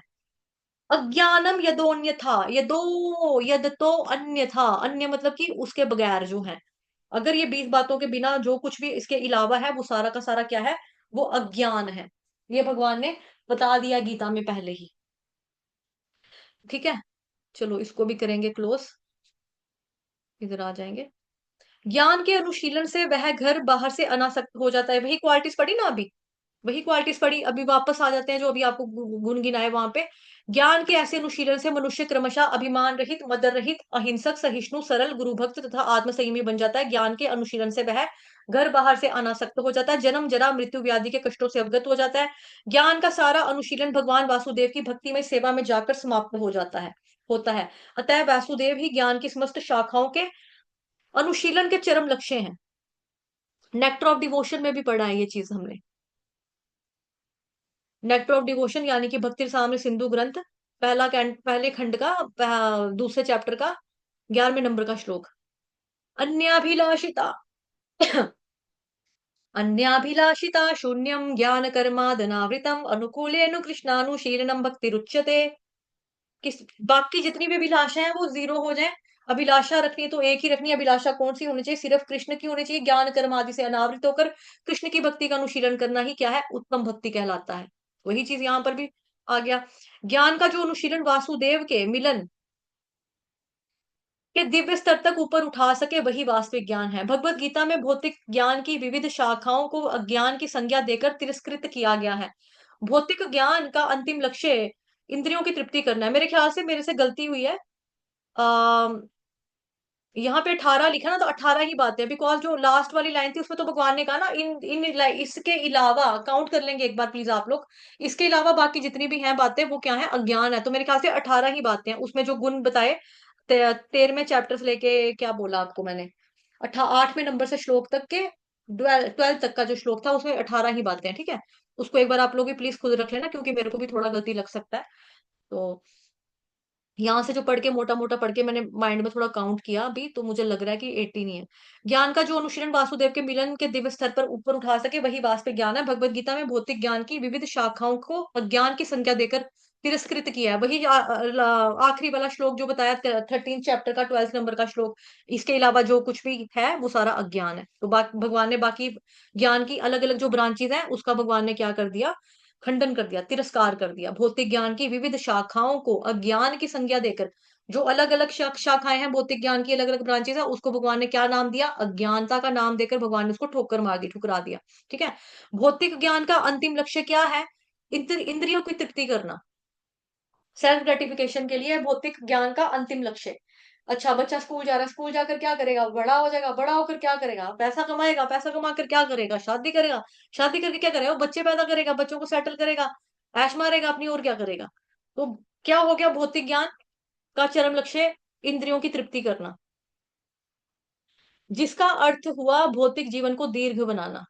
अज्ञानम यदोन्यथा, यदो यद तो अन्य था, अन्य मतलब कि उसके बगैर जो है। अगर ये 20 बातों के बिना जो कुछ भी इसके अलावा है, वो सारा का सारा क्या है, वो अज्ञान है। ये भगवान ने बता दिया गीता में पहले ही। ठीक है, चलो इसको भी करेंगे क्लोज। इधर आ जाएंगे। ज्ञान के अनुशीलन से वह घर बाहर से अनासक्त हो जाता है, वही क्वालिटीज पढ़ी ना अभी, वही क्वालिटीज पढ़ी। अभी वापस आ जाते हैं जो अभी आपको गुण गिनाए वहां पे। ज्ञान के ऐसे अनुशीलन से मनुष्य क्रमशः अभिमान रहित, मदर रहित, अहिंसक, सहिष्णु, सरल, गुरु भक्त तथा आत्मसंयमी बन जाता है। ज्ञान के अनुशीलन से वह घर बाहर से अनासक्त हो जाता है, जन्म जरा मृत्यु व्याधि के कष्टों से अवगत हो जाता है। ज्ञान का सारा अनुशीलन भगवान वासुदेव की भक्तिमय सेवा में जाकर समाप्त हो जाता है, होता है। अतः वासुदेव ही ज्ञान की समस्त शाखाओं के अनुशीलन के चरम लक्ष्य हैं। नेक्टर ऑफ डिवोशन में भी पढ़ा है ये चीज हमने। नेक्टर ऑफ डिवोशन यानी कि भक्ति सामने सिंधु ग्रंथ, पहले खंड का दूसरे चैप्टर का 11वें नंबर का श्लोक। अन्याभिलाषिता अन्याभिलाषिता शून्यम ज्ञान कर्मादनावृतम अनुकूलेनु कृष्णानुशीलनम भक्ति रुच्यते। किस, बाकी जितनी भी अभिलाषा है वो जीरो हो जाए। अभिलाषा रखनी है तो एक ही रखनी है। अभिलाषा कौन सी होनी चाहिए, सिर्फ कृष्ण की होनी चाहिए। ज्ञान कर्म आदि से अनावृत होकर कृष्ण की भक्ति का अनुशीलन करना ही क्या है, उत्तम भक्ति कहलाता है। वही चीज यहाँ पर भी आ गया। ज्ञान का जो अनुशीलन वासुदेव के मिलन के दिव्य स्तर तक ऊपर उठा सके, वही वास्तविक ज्ञान है। भगवत गीता में भौतिक ज्ञान की विविध शाखाओं को अज्ञान की संज्ञा देकर तिरस्कृत किया गया है। भौतिक ज्ञान का अंतिम लक्ष्य इंद्रियों की तृप्ति करना है। मेरे ख्याल से मेरे से गलती हुई है। यहाँ पे 18 लिखा ना, तो 18 ही बातें, बिकॉज जो लास्ट वाली लाइन थी उसमें तो भगवान ने कहा ना इन इन इसके अलावा काउंट कर लेंगे एक बार प्लीज आप लोग। इसके अलावा बाकी जितनी भी हैं बातें वो क्या है, अज्ञान है। तो मेरे ख्याल से 18 ही बातें हैं उसमें जो गुण बताए। 13वें चैप्टर से लेके क्या बोला आपको मैंने, 8वें नंबर से श्लोक तक के 12 तक का जो श्लोक था उसमें 18 ही बातें हैं। ठीक है, उसको एक बार आप लोग भी प्लीज खुद रख लेना, क्योंकि मेरे को भी थोड़ा गलती लग सकता है। तो यहाँ से जो पढ़ के मोटा मोटा पढ़ के मैंने माइंड में थोड़ा काउंट किया अभी, तो मुझे लग रहा है कि 18 ही है। ज्ञान का जो अनुशीलन वासुदेव के मिलन के दिव्य स्तर पर ऊपर उठा सके, वही वास्तविक ज्ञान है। भगवत गीता में भौतिक ज्ञान की विविध शाखाओं को अज्ञान की संज्ञा देकर तिरस्कृत किया है। वही आखिरी वाला श्लोक जो बताया 13 चैप्टर का 12 नंबर का श्लोक। इसके अलावा जो कुछ भी है वो सारा अज्ञान है। तो भगवान ने बाकी ज्ञान की अलग अलग जो ब्रांचेज हैं उसका भगवान ने क्या कर दिया, खंडन कर दिया, तिरस्कार कर दिया। भौतिक ज्ञान की विविध शाखाओं को अज्ञान की संज्ञा देकर, जो अलग अलग शाखाएं हैं भौतिक ज्ञान की, अलग अलग ब्रांचेस है, उसको भगवान ने क्या नाम दिया, अज्ञानता का नाम देकर भगवान ने उसको ठोकर मार दी, ठुकरा दिया। ठीक है, भौतिक ज्ञान का अंतिम लक्ष्य क्या है, इंद्रियों की तृप्ति करना, सेल्फ ग्रेटिफिकेशन के लिए भौतिक ज्ञान का अंतिम लक्ष्य। अच्छा, बच्चा स्कूल जा रहा है, स्कूल जाकर क्या करेगा, बड़ा हो जाएगा, बड़ा होकर क्या करेगा, पैसा कमाएगा, पैसा कमा कर क्या करेगा, शादी करेगा, शादी करके क्या करेगा, वो बच्चे पैदा करेगा, बच्चों को सेटल करेगा, ऐश मारेगा अपनी, और क्या करेगा। तो क्या हो गया, भौतिक ज्ञान का चरम लक्ष्य इंद्रियों की तृप्ति करना, जिसका अर्थ हुआ भौतिक जीवन को दीर्घ बनाना,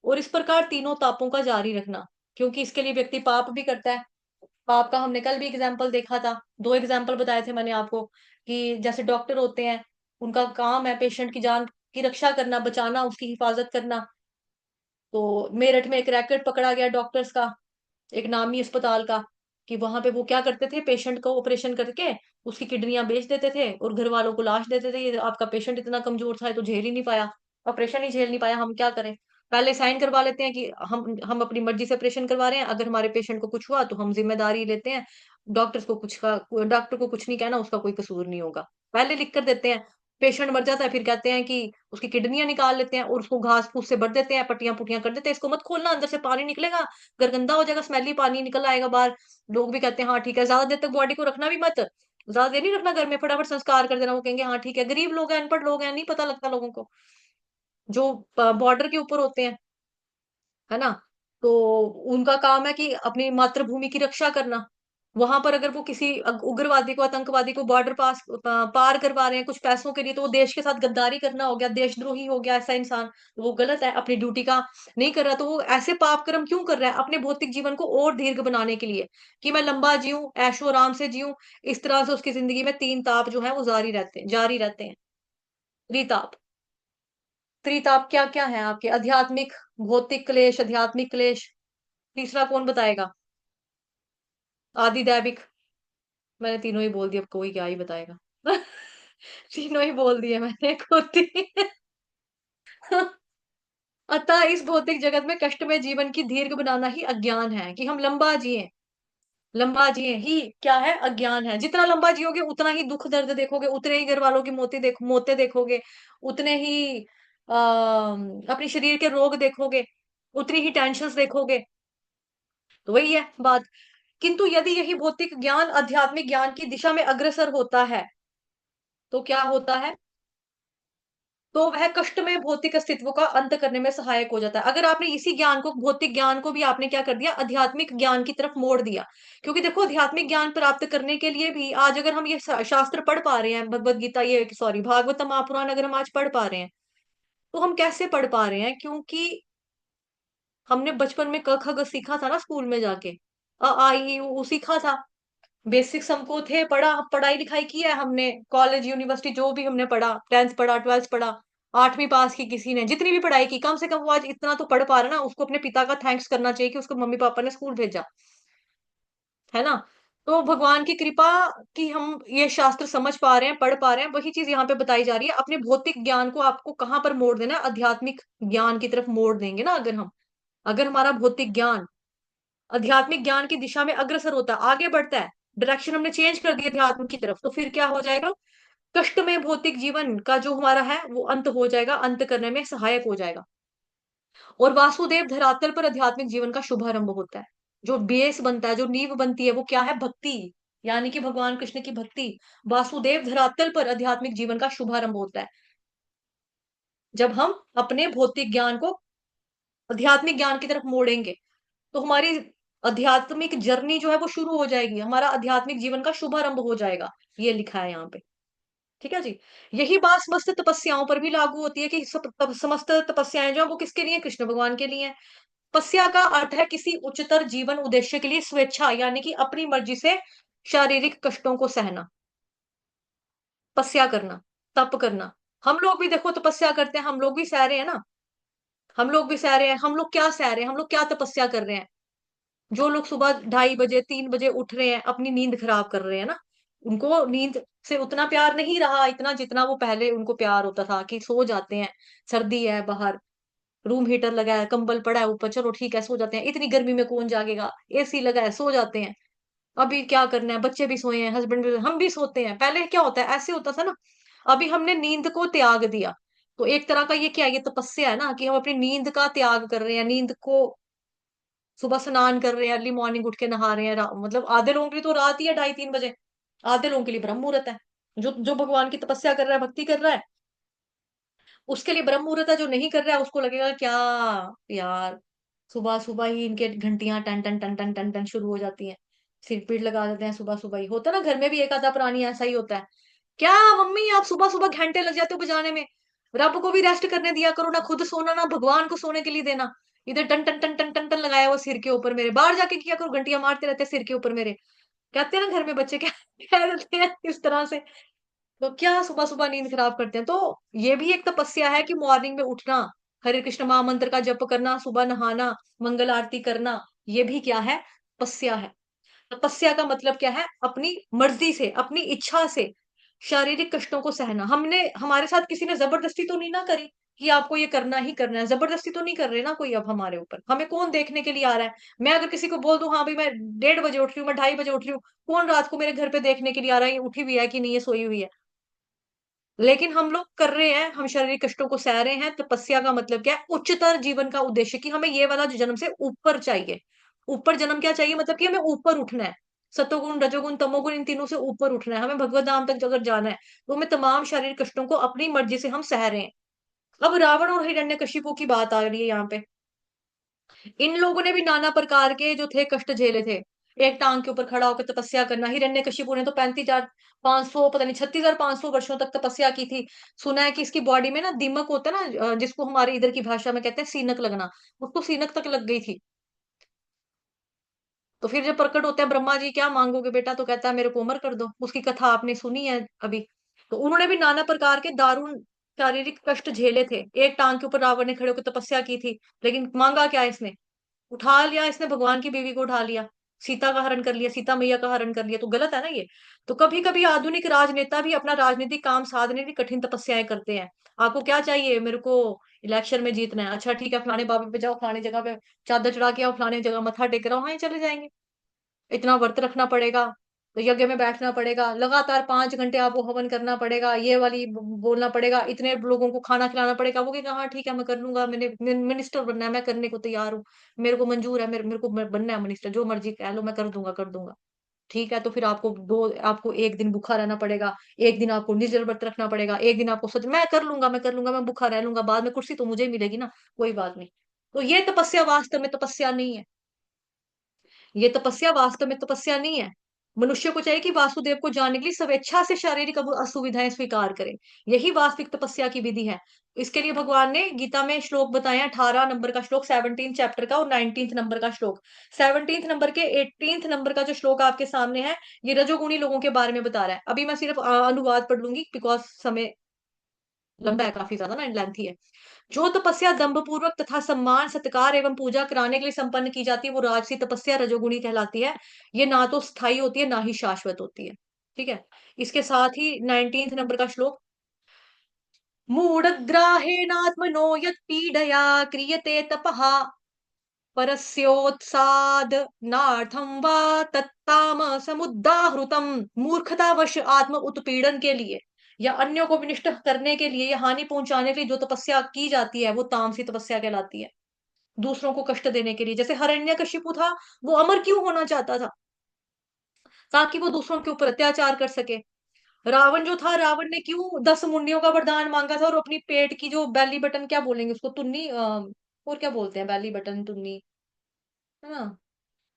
और इस प्रकार तीनों तापों का जारी रखना। क्योंकि इसके लिए व्यक्ति पाप भी करता है। पाप का हमने कल भी एग्जाम्पल देखा था, दो एग्जाम्पल बताए थे मैंने आपको, कि जैसे डॉक्टर होते हैं, उनका काम है पेशेंट की जान की रक्षा करना, बचाना, उसकी हिफाजत करना। तो मेरठ में एक रैकेट पकड़ा गया डॉक्टर्स का, एक नामी अस्पताल का, कि वहां पे वो क्या करते थे, पेशेंट को ऑपरेशन करके उसकी किडनियां बेच देते थे और घर वालों को लाश देते थे, ये आपका पेशेंट इतना कमजोर था, ये तो झेल ही नहीं पाया, ऑपरेशन ही झेल नहीं पाया, हम क्या करें। पहले साइन करवा लेते हैं कि हम अपनी मर्जी से ऑपरेशन करवा रहे हैं, अगर हमारे पेशेंट को कुछ हुआ तो हम जिम्मेदारी लेते हैं, डॉक्टर को कुछ नहीं कहना, उसका कोई कसूर नहीं होगा, पहले लिख कर देते हैं। पेशेंट मर जाता है, फिर कहते हैं कि उसकी किडनियां निकाल लेते हैं और उसको घास फूस से भर देते हैं, पट्टियां पुट्टियां कर देते हैं, इसको मत खोलना, अंदर से पानी निकलेगा, अगर गंदा हो जाएगा, स्मेली पानी निकल आएगा बाहर। लोग भी कहते हैं हाँ ठीक है, ज्यादा देर तक बॉडी को रखना भी मत, ज्यादा देर नहीं रखना घर में, फटाफट संस्कार कर देना। वो कहेंगे हाँ ठीक है, गरीब लोग हैं, अनपढ़ लोग हैं, नहीं पता लगता लोगों को, जो बॉर्डर के ऊपर होते हैं, है ना। तो उनका काम है कि अपनी मातृभूमि की रक्षा करना। वहां पर अगर वो किसी उग्रवादी को, आतंकवादी को बॉर्डर पार करवा रहे हैं कुछ पैसों के लिए, तो वो देश के साथ गद्दारी करना हो गया, देशद्रोही हो गया ऐसा इंसान, तो वो गलत है, अपनी ड्यूटी का नहीं कर रहा। तो वो ऐसे पाप कर्म क्यों कर रहा है? अपने भौतिक जीवन को और दीर्घ बनाने के लिए, कि मैं लंबा जीऊं, ऐशो आराम से जीऊं। इस तरह से उसकी जिंदगी में तीन ताप जो है वो जारी रहते हैं। त्रिताप। त्रिताप क्या क्या है आपके? आध्यात्मिक, भौतिक क्लेश, आध्यात्मिक क्लेश। तीसरा कौन बताएगा? आदि दैविक। मैंने तीनों ही बोल दिया, अब कोई क्या ही बताएगा। तीनों ही बोल दिए मैंने, खुद ही। अतः इस भौतिक जगत में कष्टमय जीवन की दीर्घ बनाना ही अज्ञान है, कि हम लंबा जिए। लंबा जिए ही क्या है? अज्ञान है। जितना लंबा जियोगे उतना ही दुख दर्द देखोगे, उतने ही घर वालों की मौतें देखोगे, उतने ही अपने शरीर के रोग देखोगे, उतनी ही टेंशन्स देखोगे। तो वही है बात। किंतु यदि यही भौतिक ज्ञान आध्यात्मिक ज्ञान की दिशा में अग्रसर होता है, तो क्या होता है? तो वह कष्टमय भौतिक अस्तित्व का अंत करने में सहायक हो जाता है। अगर आपने इसी ज्ञान को, भौतिक ज्ञान को भी आपने क्या कर दिया? आध्यात्मिक ज्ञान की तरफ मोड़ दिया। क्योंकि देखो, आध्यात्मिक ज्ञान प्राप्त करने के लिए भी आज अगर हम ये शास्त्र पढ़ पा रहे हैं, भगवत गीता, ये सॉरी भागवतम महापुराण अगर हम आज पढ़ पा रहे हैं, तो हम कैसे पढ़ पा रहे हैं? क्योंकि हमने बचपन में क ख ग सीखा था ना, स्कूल में जाके आ ई ऊ सीखा था। बेसिक्स हमको थे, पढ़ाई लिखाई की है हमने, कॉलेज यूनिवर्सिटी जो भी हमने पढ़ा, 10th पढ़ा, 12th पढ़ा, 8वीं पास की किसी ने, जितनी भी पढ़ाई की, कम से कम वो आज इतना तो पढ़ पा रहा है ना, उसको अपने पिता का थैंक्स करना चाहिए कि उसको मम्मी पापा ने स्कूल भेजा, है ना? तो भगवान की कृपा कि हम ये शास्त्र समझ पा रहे हैं, पढ़ पा रहे हैं, वही चीज यहाँ पे बताई जा रही है। अपने भौतिक ज्ञान को आपको कहाँ पर मोड़ देना है? आध्यात्मिक ज्ञान की तरफ मोड़ देंगे ना अगर हम, अगर हमारा भौतिक ज्ञान आध्यात्मिक ज्ञान की दिशा में अग्रसर होता है, आगे बढ़ता है, डायरेक्शन हमने चेंज कर दिया अध्यात्म की तरफ, तो फिर क्या हो जाएगा? कष्ट में भौतिक जीवन का जो हमारा है वो अंत हो जाएगा, अंत करने में सहायक हो जाएगा। और वासुदेव धरातल पर आध्यात्मिक जीवन का शुभारंभ होता है। जो बेस बनता है, जो नींव बनती है, वो क्या है? भक्ति, यानी कि भगवान कृष्ण की भक्ति। वासुदेव धरातल पर आध्यात्मिक जीवन का शुभारंभ होता है, जब हम अपने भौतिक ज्ञान को आध्यात्मिक ज्ञान की तरफ मोड़ेंगे, तो हमारी आध्यात्मिक जर्नी जो है वो शुरू हो जाएगी, हमारा आध्यात्मिक जीवन का शुभारंभ हो जाएगा। ये लिखा है यहाँ पे। ठीक है जी। यही बात समस्त तपस्याओं पर भी लागू होती है, कि समस्त तपस्याएं जो है वो किसके लिए? कृष्ण भगवान के लिए। तपस्या का अर्थ है किसी उच्चतर जीवन उद्देश्य के लिए स्वेच्छा, यानी कि अपनी मर्जी से शारीरिक कष्टों को सहना, तपस्या करना, तप करना। हम लोग भी देखो तपस्या करते हैं, हम लोग भी सह रहे हैं ना, हम लोग भी सह रहे हैं। हम लोग क्या सह रहे हैं? हम लोग क्या तपस्या कर रहे हैं? जो लोग सुबह 2:30 बजे 3 बजे उठ रहे हैं, अपनी नींद खराब कर रहे हैं ना, उनको नींद से उतना प्यार नहीं रहा, इतना जितना वो पहले उनको प्यार होता था, कि सो जाते हैं, सर्दी है बाहर, रूम हीटर लगा है, कंबल पड़ा है ऊपर, चलो ठीक है सो जाते हैं, इतनी गर्मी में कौन जागेगा, एसी लगा है, सो जाते हैं। अभी क्या करना है, बच्चे भी सोए हैं, हस्बैंड भी, हम भी सोते हैं। पहले क्या होता है? ऐसे होता था ना। अभी हमने नींद को त्याग दिया, तो एक तरह का ये क्या है? ये तपस्या है ना, कि हम अपनी नींद का त्याग कर रहे हैं, नींद को, सुबह स्नान कर रहे हैं, अर्ली मॉर्निंग उठ के नहा रहे हैं, मतलब आधे लोगों के लिए तो रात ही है, 2:30 3 बजे, आधे लोगों के लिए ब्रह्म मुहूर्त है। जो जो भगवान की तपस्या कर रहा है, भक्ति कर रहा है, उसके लिए ब्रह्म मुहूर्त है। जो नहीं कर रहा है उसको लगेगा क्या यार, सुबह सुबह ही इनके घंटियां टन टन टन टन टन टन शुरू हो जाती हैं, सिर पीट लगा देते हैं सुबह सुबह ही। होता है ना, घर में भी एक आधा प्राणी ऐसा ही होता है। क्या मम्मी आप सुबह सुबह घंटे लग जाते हो बजाने में? रब को भी रेस्ट करने दिया करो ना, खुद सोना ना भगवान को सोने के लिए देना। इधर टन टन टन टन टन टन लगाया हुआ सिर के ऊपर मेरे, बाहर जाके किया करो, घंटियां मारते रहते हैं सिर के ऊपर मेरे। कहते हैं ना घर में बच्चे, क्या कह देते हैं इस तरह से। तो क्या सुबह सुबह नींद खराब करते हैं? तो ये भी एक तपस्या है, कि मॉर्निंग में उठना, हरे कृष्ण महामंत्र का जप करना, सुबह नहाना, मंगल आरती करना, ये भी क्या है? तपस्या है। तपस्या का मतलब क्या है? अपनी मर्जी से, अपनी इच्छा से शारीरिक कष्टों को सहना। हमने, हमारे साथ किसी ने जबरदस्ती तो नहीं ना करी, कि आपको ये करना ही करना है, जबरदस्ती तो नहीं कर रहे ना कोई अब हमारे ऊपर। हमें कौन देखने के लिए आ रहा है? मैं अगर किसी को बोल दूं हाँ भाई मैं 1:30 बजे उठ रही हूँ, मैं 2:30 बजे उठ रही हूँ, कौन रात को मेरे घर पे देखने के लिए आ रहा है, ये उठी हुई है कि नहीं, ये सोई हुई है? लेकिन हम लोग कर रहे हैं, हम शारीरिक कष्टों को सह रहे हैं। तपस्या का मतलब क्या है? उच्चतर जीवन का उद्देश्य, कि हमें ये वाला जो जन्म से ऊपर चाहिए। ऊपर जन्म क्या चाहिए? मतलब कि हमें ऊपर उठना है, सतोगुण रजोगुण तमोगुण इन तीनों से ऊपर उठना है, हमें भगवत धाम तक अगर जाना है, तो हमें तमाम शारीरिक कष्टों को अपनी मर्जी से हम सह रहे हैं। अब रावण और हिरण्यकशिपु की बात आ रही है यहाँ पे। इन लोगों ने भी नाना प्रकार के जो थे कष्ट झेले थे। एक टांग के ऊपर खड़ा होकर तपस्या करना। हिरण्यकशिपु ने तो 35,500, पता नहीं 36,500 वर्षों तक तपस्या की थी। सुना है कि इसकी बॉडी में ना दीमक होता है ना, जिसको हमारे इधर की भाषा में कहते हैं सीनक लगना, उसको सीनक तक लग गई थी। तो फिर जब प्रकट होते हैं ब्रह्मा जी, क्या मांगोगे बेटा, तो कहता है मेरे को उम्र कर दो। उसकी कथा आपने सुनी है अभी। तो उन्होंने भी नाना प्रकार के दारुण शारीरिक कष्ट झेले थे। एक टांग के ऊपर रावण ने खड़े होकर तपस्या की थी, लेकिन मांगा क्या इसने? उठा लिया इसने भगवान की बीवी को, उठा लिया, सीता का हरण कर लिया, सीता मैया का हरण कर लिया। तो गलत है ना ये। तो कभी कभी आधुनिक राजनेता भी अपना राजनीतिक काम साधने की कठिन तपस्याएं करते हैं। आपको क्या चाहिए? मेरे को इलेक्शन में जीतना है। अच्छा ठीक है, फलाने बाबा पे जाओ, फलाने जगह पे चादर चढ़ा के आओ, फलाने जगह मत्था टेक रहा हो, हाँ चले जाएंगे। इतना व्रत रखना पड़ेगा, तो यज्ञ में बैठना पड़ेगा, लगातार 5 घंटे आपको हवन करना पड़ेगा, ये वाली बोलना पड़ेगा, इतने लोगों को खाना खिलाना पड़ेगा। वो कहेगा हाँ ठीक है मैं कर लूंगा, मैंने मिनिस्टर बनना है, मैं करने को तैयार हूँ, मेरे को मंजूर है, मेरे को बनना है मिनिस्टर, जो मर्जी कह लो मैं कर दूंगा, कर दूंगा। ठीक है, तो फिर आपको एक दिन भूखा रहना पड़ेगा, एक दिन आपको निर्जल व्रत रखना पड़ेगा, एक दिन आपको सच मैं कर लूंगा, मैं कर लूंगा, मैं भूखा रह लूंगा, बाद में कुर्सी तो मुझे ही मिलेगी ना, कोई बात नहीं। तो ये तपस्या वास्तव में तपस्या नहीं है। ये तपस्या वास्तव में तपस्या नहीं है। मनुष्य को चाहिए कि वासुदेव को जानने के लिए स्वेच्छा से शारीरिक असुविधाएं स्वीकार करे। यही वास्तविक तपस्या की विधि है। इसके लिए भगवान ने गीता में श्लोक बताए हैं, 18 नंबर का श्लोक 17 चैप्टर का, और 19 नंबर का श्लोक। 17 नंबर के 18 नंबर का जो श्लोक आपके सामने है, ये रजोगुणी लोगों के बारे में बता रहा है। अभी मैं सिर्फ अनुवाद पढ़ लूंगी, बिकॉज समय लंबा है, काफी ज्यादा ना, लेंथी है। जो तपस्या दंभ पूर्वक तथा सम्मान सत्कार एवं पूजा कराने के लिए संपन्न की जाती है, वो राजसी तपस्या रजोगुणी कहलाती है। ये ना तो स्थायी होती है, ना ही शाश्वत होती है। ठीक है। इसके साथ ही 19 नंबर का श्लोक, मूढ़ग्राहेणात्मनो यत् पीडया क्रियते तपः परस्योत्साद नार्थम वा तत्तामसमुदाहृतम। मूर्खतावश आत्म उत्पीड़न के लिए या अन्यों को विनिष्ट करने के लिए या हानि पहुंचाने के लिए जो तपस्या की जाती है, वो तामसी तपस्या कहलाती है। दूसरों को कष्ट देने के लिए, जैसे हिरण्यकशिपु था, वो अमर क्यों होना चाहता था? ताकि वो दूसरों के ऊपर अत्याचार कर सके। रावण जो था, रावण ने क्यों 10 मुंडियों का वरदान मांगा था और अपनी पेट की जो बेली बटन, क्या बोलेंगे उसको, तुन्नी, और क्या बोलते हैं, बेली बटन, तुन्नी, है ना,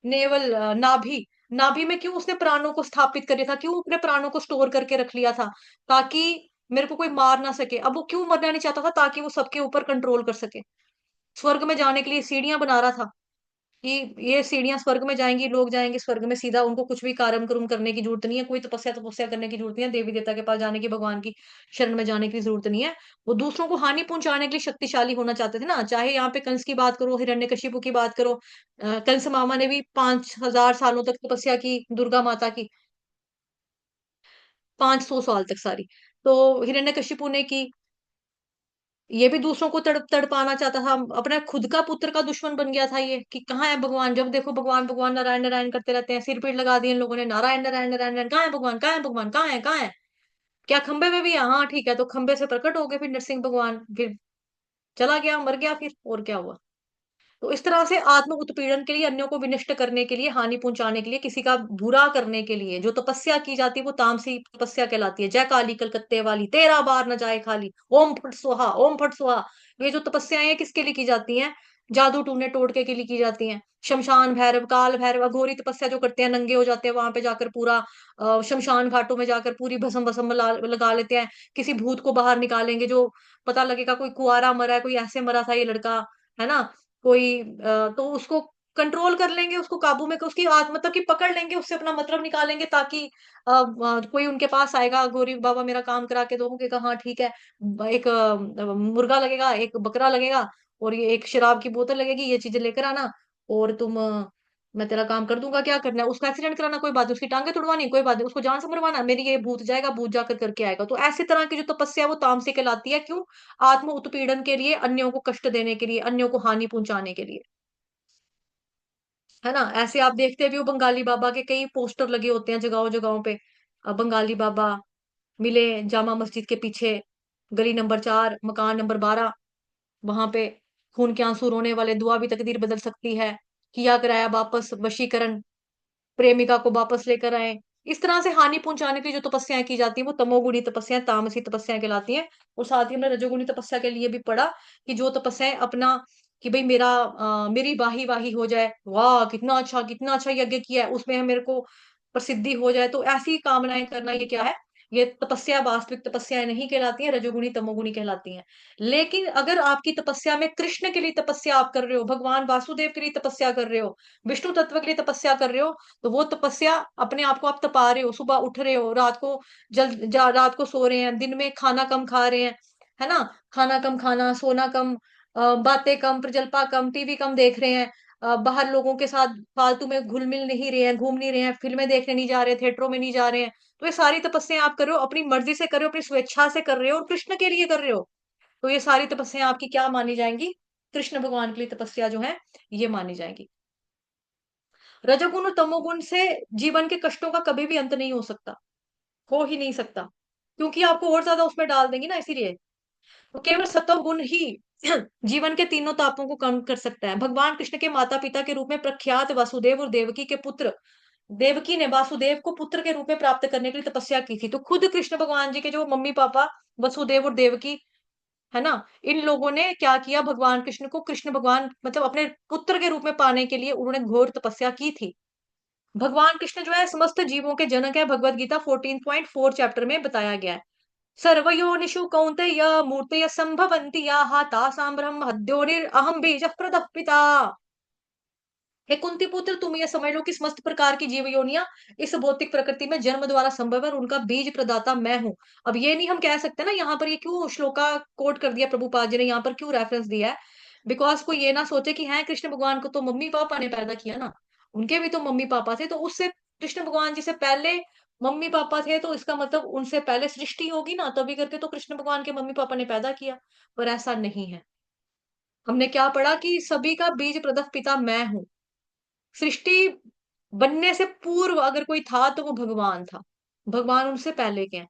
नेवल, नाभि, नाभि में क्यों उसने प्राणों को स्थापित कर लिया था? क्यों अपने प्राणों को स्टोर करके रख लिया था? ताकि मेरे को कोई मार ना सके। अब वो क्यों मरना नहीं चाहता था? ताकि वो सबके ऊपर कंट्रोल कर सके। स्वर्ग में जाने के लिए सीढ़ियां बना रहा था, कि ये सीढ़ियां स्वर्ग में जाएंगी, लोग जाएंगे स्वर्ग में सीधा, उनको कुछ भी कार्यक्रम करुम करने की जरूरत नहीं है, कोई तपस्या तपस्या करने की जरूरत नहीं है, देवी देवता के पास जाने की, भगवान की शरण में जाने की जरूरत नहीं है। वो दूसरों को हानि पहुंचाने के लिए शक्तिशाली होना चाहते थे ना। चाहे यहाँ पे कंस की बात करो, हिरण्यकशिपु की बात करो, कंस मामा ने भी 5,000 सालों तक तपस्या की दुर्गा माता की, 500 साल तक सारी। तो हिरण्यकशिपु ने की, ये भी दूसरों को तड़प तड़पाना चाहता था, अपना खुद का पुत्र का दुश्मन बन गया था ये, कि कहाँ है भगवान, जब देखो भगवान भगवान नारायण नारायण करते रहते हैं, सिर पीट लगा दिए इन लोगों ने, नारायण नारायण नारायण नारायण, कहाँ है भगवान, कहाँ है भगवान, कहाँ है, कहाँ है? क्या खंबे में भी है? हाँ ठीक है, तो खंबे से प्रकट हो गए फिर नरसिंह भगवान, फिर चला गया, मर गया, फिर और क्या हुआ? तो इस तरह से आत्म उत्पीड़न के लिए, अन्यों को विनष्ट करने के लिए, हानि पहुंचाने के लिए, किसी का बुरा करने के लिए जो तपस्या की जाती है, वो तामसी तपस्या कहलाती है। जय काली कलकत्ते वाली, 13 बार न जाए खाली, ओम फट स्वाहा, ओम फट स्वाहा। ये जो तपस्याएं हैं, किसके लिए की जाती हैं? जादू टूने टोटके के लिए की जाती हैं। शमशान भैरव, काल भैरव, अघोरी तपस्या जो करते हैं, नंगे हो जाते हैं, वहां पे जाकर पूरा शमशान घाटों में जाकर पूरी भस्म भस्म लगा लेते हैं। किसी भूत को बाहर निकालेंगे, जो पता लगेगा कोई कुआरा मरा है, कोई ऐसे मरा था ये लड़का, है ना, कोई तो उसको कंट्रोल कर लेंगे, उसको काबू में, उसकी मतलब कि पकड़ लेंगे, उससे अपना मतलब निकालेंगे, ताकि कोई उनके पास आएगा, गौरी बाबा मेरा काम करा के दो, कहा हाँ ठीक है, एक मुर्गा लगेगा, एक बकरा लगेगा, और ये एक शराब की बोतल लगेगी, ये चीजें लेकर आना, और तुम मैं तेरा काम कर दूंगा। क्या करना है? उसका एक्सीडेंट कराना, कोई बात नहीं, उसकी टांगे तुड़वानी, कोई बात नहीं, उसको जान से मरवाना, मेरी ये भूत जाएगा, भूत जाकर करके आएगा। तो ऐसी तरह की जो तपस्या है, वो तामसिक कहलाती है। क्यों? आत्म उत्पीड़न के लिए, अन्यों को कष्ट देने के लिए, अन्यों को हानि पहुंचाने के लिए, है ना। ऐसे आप देखते भी हो, बंगाली बाबा के कई पोस्टर लगे होते हैं जगहों जगहों पे। बंगाली बाबा मिले जामा मस्जिद के पीछे, गली नंबर 4, मकान नंबर 12, वहां पे खून के आंसू रोने वाले, दुआ भी तकदीर बदल सकती है, किया कराया वापस, वशीकरण, प्रेमिका को वापस लेकर आए। इस तरह से हानि पहुंचाने की जो तपस्याएं की जाती है, वो तमोगुणी तपस्याएं, तामसी तपस्याएं कहलाती हैं। और साथ ही हमने रजोगुणी तपस्या के लिए भी पढ़ा, कि जो तपस्याएं अपना कि भाई मेरी वाही वाही हो जाए, वाह कितना अच्छा यज्ञ किया है, उसमें मेरे को प्रसिद्धि हो जाए, तो ऐसी कामनाएं करना, ये क्या है? ये तपस्या, वास्तविक तपस्याएं नहीं कहलाती हैं, रजोगुणी तमोगुणी कहलाती हैं। लेकिन अगर आपकी तपस्या में कृष्ण के लिए तपस्या आप कर रहे हो, भगवान वासुदेव के लिए तपस्या कर रहे हो, विष्णु तत्व के लिए तपस्या कर रहे हो, तो वो तपस्या अपने आप को आप तपा रहे हो, सुबह उठ रहे हो, रात को रात को सो रहे हैं, दिन में खाना कम खा रहे हैं, है ना? खाना कम खाना, सोना कम, बातें कम, प्रजल्पा कम, टीवी कम देख रहे हैं, बाहर लोगों के साथ फालतू में घुल मिल नहीं रहे हैं, घूम नहीं रहे हैं, फिल्में देखने नहीं जा रहे, थिएटरों में नहीं जा रहे हैं। तो ये सारी तपस्याएं आप कर रहे हो, अपनी मर्जी से कर रहे हो, अपनी स्वेच्छा से कर रहे हो, और कृष्ण के लिए कर रहे हो। तो ये सारी तपस्याएं आपकी क्या मानी जाएंगी? कृष्ण भगवान के लिए तपस्या जो है, ये मानी जाएंगी। रजोगुण और तमोगुण से जीवन के कष्टों का कभी भी अंत नहीं हो सकता, हो ही नहीं सकता, क्योंकि आपको और ज्यादा उसमें डाल देंगी ना, इसीलिए। तो केवल सत्व गुण ही जीवन के तीनों तापों को कम कर सकता है। भगवान कृष्ण के माता पिता के रूप में प्रख्यात वासुदेव और देवकी के पुत्र, देवकी ने वासुदेव को पुत्र के रूप में प्राप्त करने के लिए तपस्या की थी। तो खुद कृष्ण भगवान जी के जो मम्मी पापा वसुदेव और देवकी, है ना, इन लोगों ने क्या किया? भगवान कृष्ण को, कृष्ण भगवान मतलब अपने पुत्र के रूप में पाने के लिए उन्होंने घोर तपस्या की थी। भगवान कृष्ण जो है समस्त जीवों के जनक है, भगवत गीता 14.4 चैप्टर में बताया गया है। सर्वयोनिषु कौन्तेय मूर्तयः सम्भवन्ति याः तासां ब्रह्म हत्योनिर अहम बीजः प्रदः पिता। हे कुंती पुत्र, तुम ये समझ लो कि समस्त प्रकार की जीव योनियां इस भौतिक प्रकृति में जन्म द्वारा संभव है, और उनका बीज प्रदाता मैं हूँ। अब ये नहीं हम कह सकते ना, यहाँ पर ये क्यों श्लोका कोट कर दिया प्रभुपाद जी ने, यहाँ पर क्यों रेफरेंस दिया है? बिकॉज कोई ये ना सोचे कि है कृष्ण भगवान को तो मम्मी पापा ने पैदा किया ना, उनके भी तो मम्मी पापा थे, तो उससे कृष्ण भगवान जी से पहले मम्मी पापा थे, तो इसका मतलब उनसे पहले सृष्टि होगी ना, तभी करके तो कृष्ण भगवान के मम्मी पापा ने पैदा किया। पर ऐसा नहीं है। हमने क्या पढ़ा कि सभी का बीज प्रदः पिता मैं हूँ। सृष्टि बनने से पूर्व अगर कोई था तो वो भगवान था। भगवान उनसे पहले के हैं।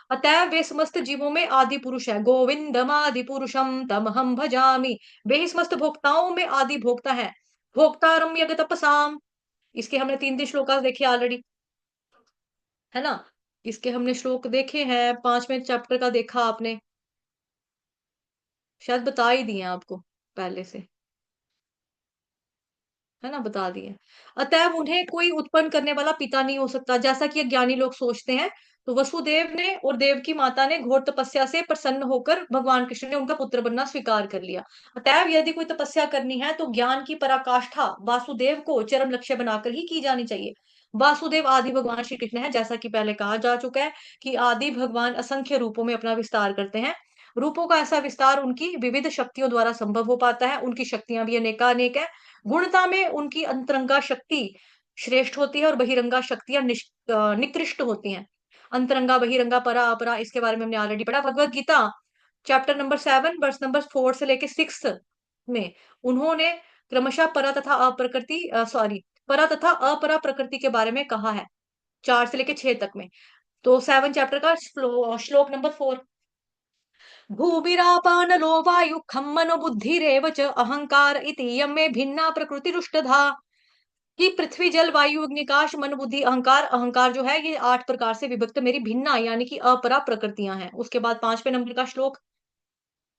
अतः वे समस्त जीवों में आदि पुरुष है। गोविंदम आदि पुरुषम तमहम भजामि। वे ही समस्त भोक्ताओं में आदि भोक्ता है। भोक्तारम यज्ञ तपसाम। इसके हमने 3 3 श्लोक देखे ऑलरेडी, है ना? इसके हमने श्लोक देखे हैं, 5वें चैप्टर का देखा आपने, शायद बता ही दिए हैं आपको पहले से, है ना? बता दिए। अतएव उन्हें कोई उत्पन्न करने वाला पिता नहीं हो सकता, जैसा कि अज्ञानी लोग सोचते हैं। तो वसुदेव ने और देवकी माता ने घोर तपस्या से प्रसन्न होकर भगवान कृष्ण ने उनका पुत्र बनना स्वीकार कर लिया। अतएव यदि कोई तपस्या करनी है तो ज्ञान की पराकाष्ठा वासुदेव को चरम लक्ष्य बनाकर ही की जानी चाहिए। वासुदेव आदि भगवान श्री कृष्ण है, जैसा कि पहले कहा जा चुका है कि आदि भगवान असंख्य रूपों में अपना विस्तार करते हैं। रूपों का ऐसा विस्तार उनकी विविध शक्तियों द्वारा संभव हो पाता है। उनकी शक्तियां भी अनेकानेक है। गुणता में उनकी अंतरंगा शक्ति श्रेष्ठ होती है और बहिरंगा शक्तियां निकृष्ट होती हैं। अंतरंगा, बहिरंगा, परा अपरा, इसके बारे में हमने ऑलरेडी पढ़ा। Bhagavad Gita chapter number 7 verse number 4 से लेके 6 में उन्होंने क्रमशः परा तथा अप्रकृति परा तथा अपरा प्रकृति के बारे में कहा है, 4 से लेके 6 तक में। तो 7 चैप्टर का श्लोक नंबर 4। भूमिरापानलो वायु खम मनो बुद्धिरेव च अहंकार इति यम में भिन्ना प्रकृतिरुष्टधा। कि पृथ्वी जल वायु अग्निकाश मन बुद्धि अहंकार, अहंकार जो है ये 8 प्रकार से विभक्त मेरी भिन्ना यानी कि अपरा प्रकृतियां हैं। उसके बाद 5वें नंबर का श्लोक,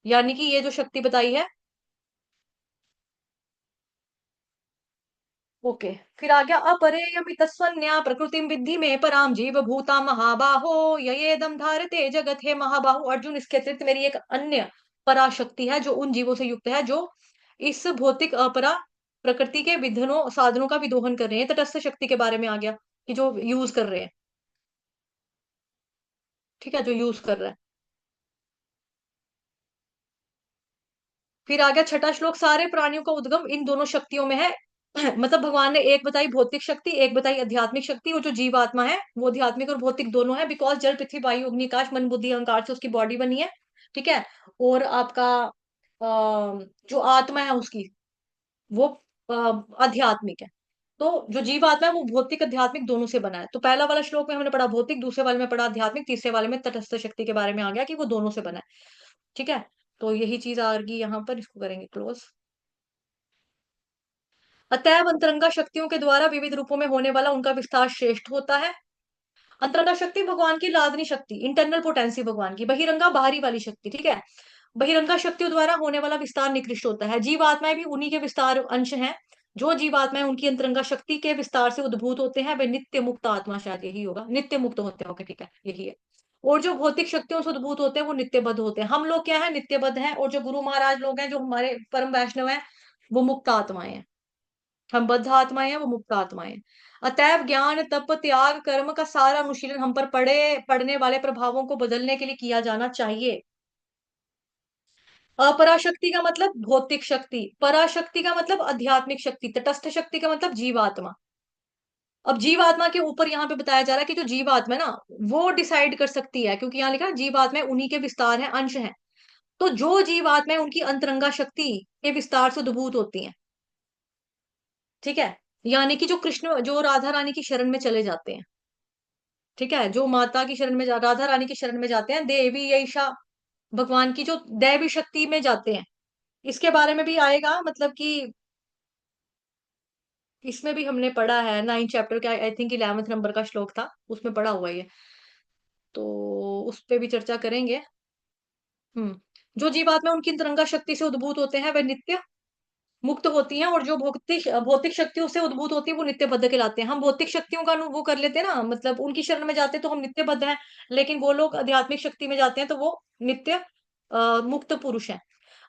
यानी कि ये जो शक्ति बताई है। ओके, फिर आ गया अपरेयमित स्वन्या प्रकृतिम विद्धि में पराम जीव भूता महाबाहो ययेदम धारते जगत। है महाबाहु अर्जुन, इसके अतिरिक्त मेरी एक अन्य पराशक्ति है जो उन जीवों से युक्त है जो इस भौतिक अपरा प्रकृति के विधनों साधनों का विदोहन कर रहे हैं। तटस्थ शक्ति के बारे में आ गया कि जो यूज कर रहे हैं, ठीक है, जो यूज कर रहा है। फिर आ गया छठा श्लोक, सारे प्राणियों का उद्गम इन दोनों शक्तियों में है। मतलब भगवान ने एक बताई भौतिक शक्ति, एक बताई आध्यात्मिक शक्ति। वो जो जीवात्मा है वो आध्यात्मिक और भौतिक दोनों है, बिकॉज जल पृथ्वी वायु अग्निकाश मन बुद्धि अहंकार से उसकी बॉडी बनी है, ठीक है। और आपका जो आत्मा है उसकी, वो आध्यात्मिक है। तो जो जीवात्मा है वो भौतिक आध्यात्मिक दोनों से बना है। तो पहला वाला श्लोक में हमने पढ़ा भौतिक, दूसरे वाले में पढ़ा आध्यात्मिक, तीसरे वाले में तटस्थ शक्ति के बारे में आ गया कि वो दोनों से बना है, ठीक है। तो यही चीज आ गई यहाँ पर, इसको करेंगे क्लोज। अतएव अंतरंगा शक्तियों के द्वारा विविध रूपों में होने वाला उनका विस्तार श्रेष्ठ होता है। अंतरंगा शक्ति भगवान की लादनी शक्ति, इंटरनल पोटेंसी भगवान की। बहिरंगा बाहरी वाली शक्ति, ठीक है। बहिरंगा शक्तियों द्वारा होने वाला विस्तार निकृष्ट होता है। जीवात्माएं भी उन्हीं के विस्तार अंश हैं। जो जीवात्माएं उनकी अंतरंगा शक्ति के विस्तार से उद्भूत होते हैं वे नित्य मुक्त आत्मा, शायद यही होगा, नित्य मुक्त होते हैं। ओके ठीक है, यही है। और जो भौतिक शक्तियों से उद्भूत होते हैं वो नित्यबद्ध होते हैं। हम लोग क्या है, नित्यबद्ध हैं। और जो गुरु महाराज लोग हैं, जो हमारे परम वैष्णव हैं, वो मुक्त आत्माएं हैं। हम बद्ध आत्माएं हैं, वो मुक्त आत्माएं हैं। अतएव ज्ञान तप त्याग कर्म का सारा अनुशीलन हम पर पड़ने वाले प्रभावों को बदलने के लिए किया जाना चाहिए। अपराशक्ति का मतलब भौतिक शक्ति, पराशक्ति का मतलब आध्यात्मिक शक्ति, तटस्थ शक्ति का मतलब जीवात्मा। अब जीवात्मा के ऊपर यहाँ पे बताया जा रहा है कि जो जीवात्मा है ना, वो डिसाइड कर सकती है, क्योंकि यहाँ लिखा है जीवात्मा उन्हीं के विस्तार है, अंश है। तो जो जीवात्मा है उनकी अंतरंगा शक्ति के विस्तार से उद्भूत होती है। ठीक है, यानी कि जो कृष्ण, जो राधा रानी की शरण में चले जाते हैं, ठीक है, जो माता की शरण में राधा रानी की शरण में जाते हैं, देवी यशा, भगवान की जो दैवी शक्ति में जाते हैं, इसके बारे में भी आएगा। मतलब कि इसमें भी हमने पढ़ा है 9 चैप्टर का, आई थिंक 11वें नंबर का श्लोक था, उसमें पढ़ा हुआ है ये। तो उस पे भी चर्चा करेंगे। जो जीवात्मा उनकी तिरंगा शक्ति से उद्भूत होते हैं वे नित्य मुक्त होती हैं, और जो भौतिक भौतिक शक्तियों से उद्भूत होती है वो नित्य बद्ध कहलाते हैं। हम भौतिक शक्तियों का वो कर लेते हैं ना, मतलब उनकी शरण में जाते हैं तो हम नित्य बद्ध हैं। लेकिन वो लोग आध्यात्मिक शक्ति में जाते हैं तो वो नित्य मुक्त पुरुष हैं।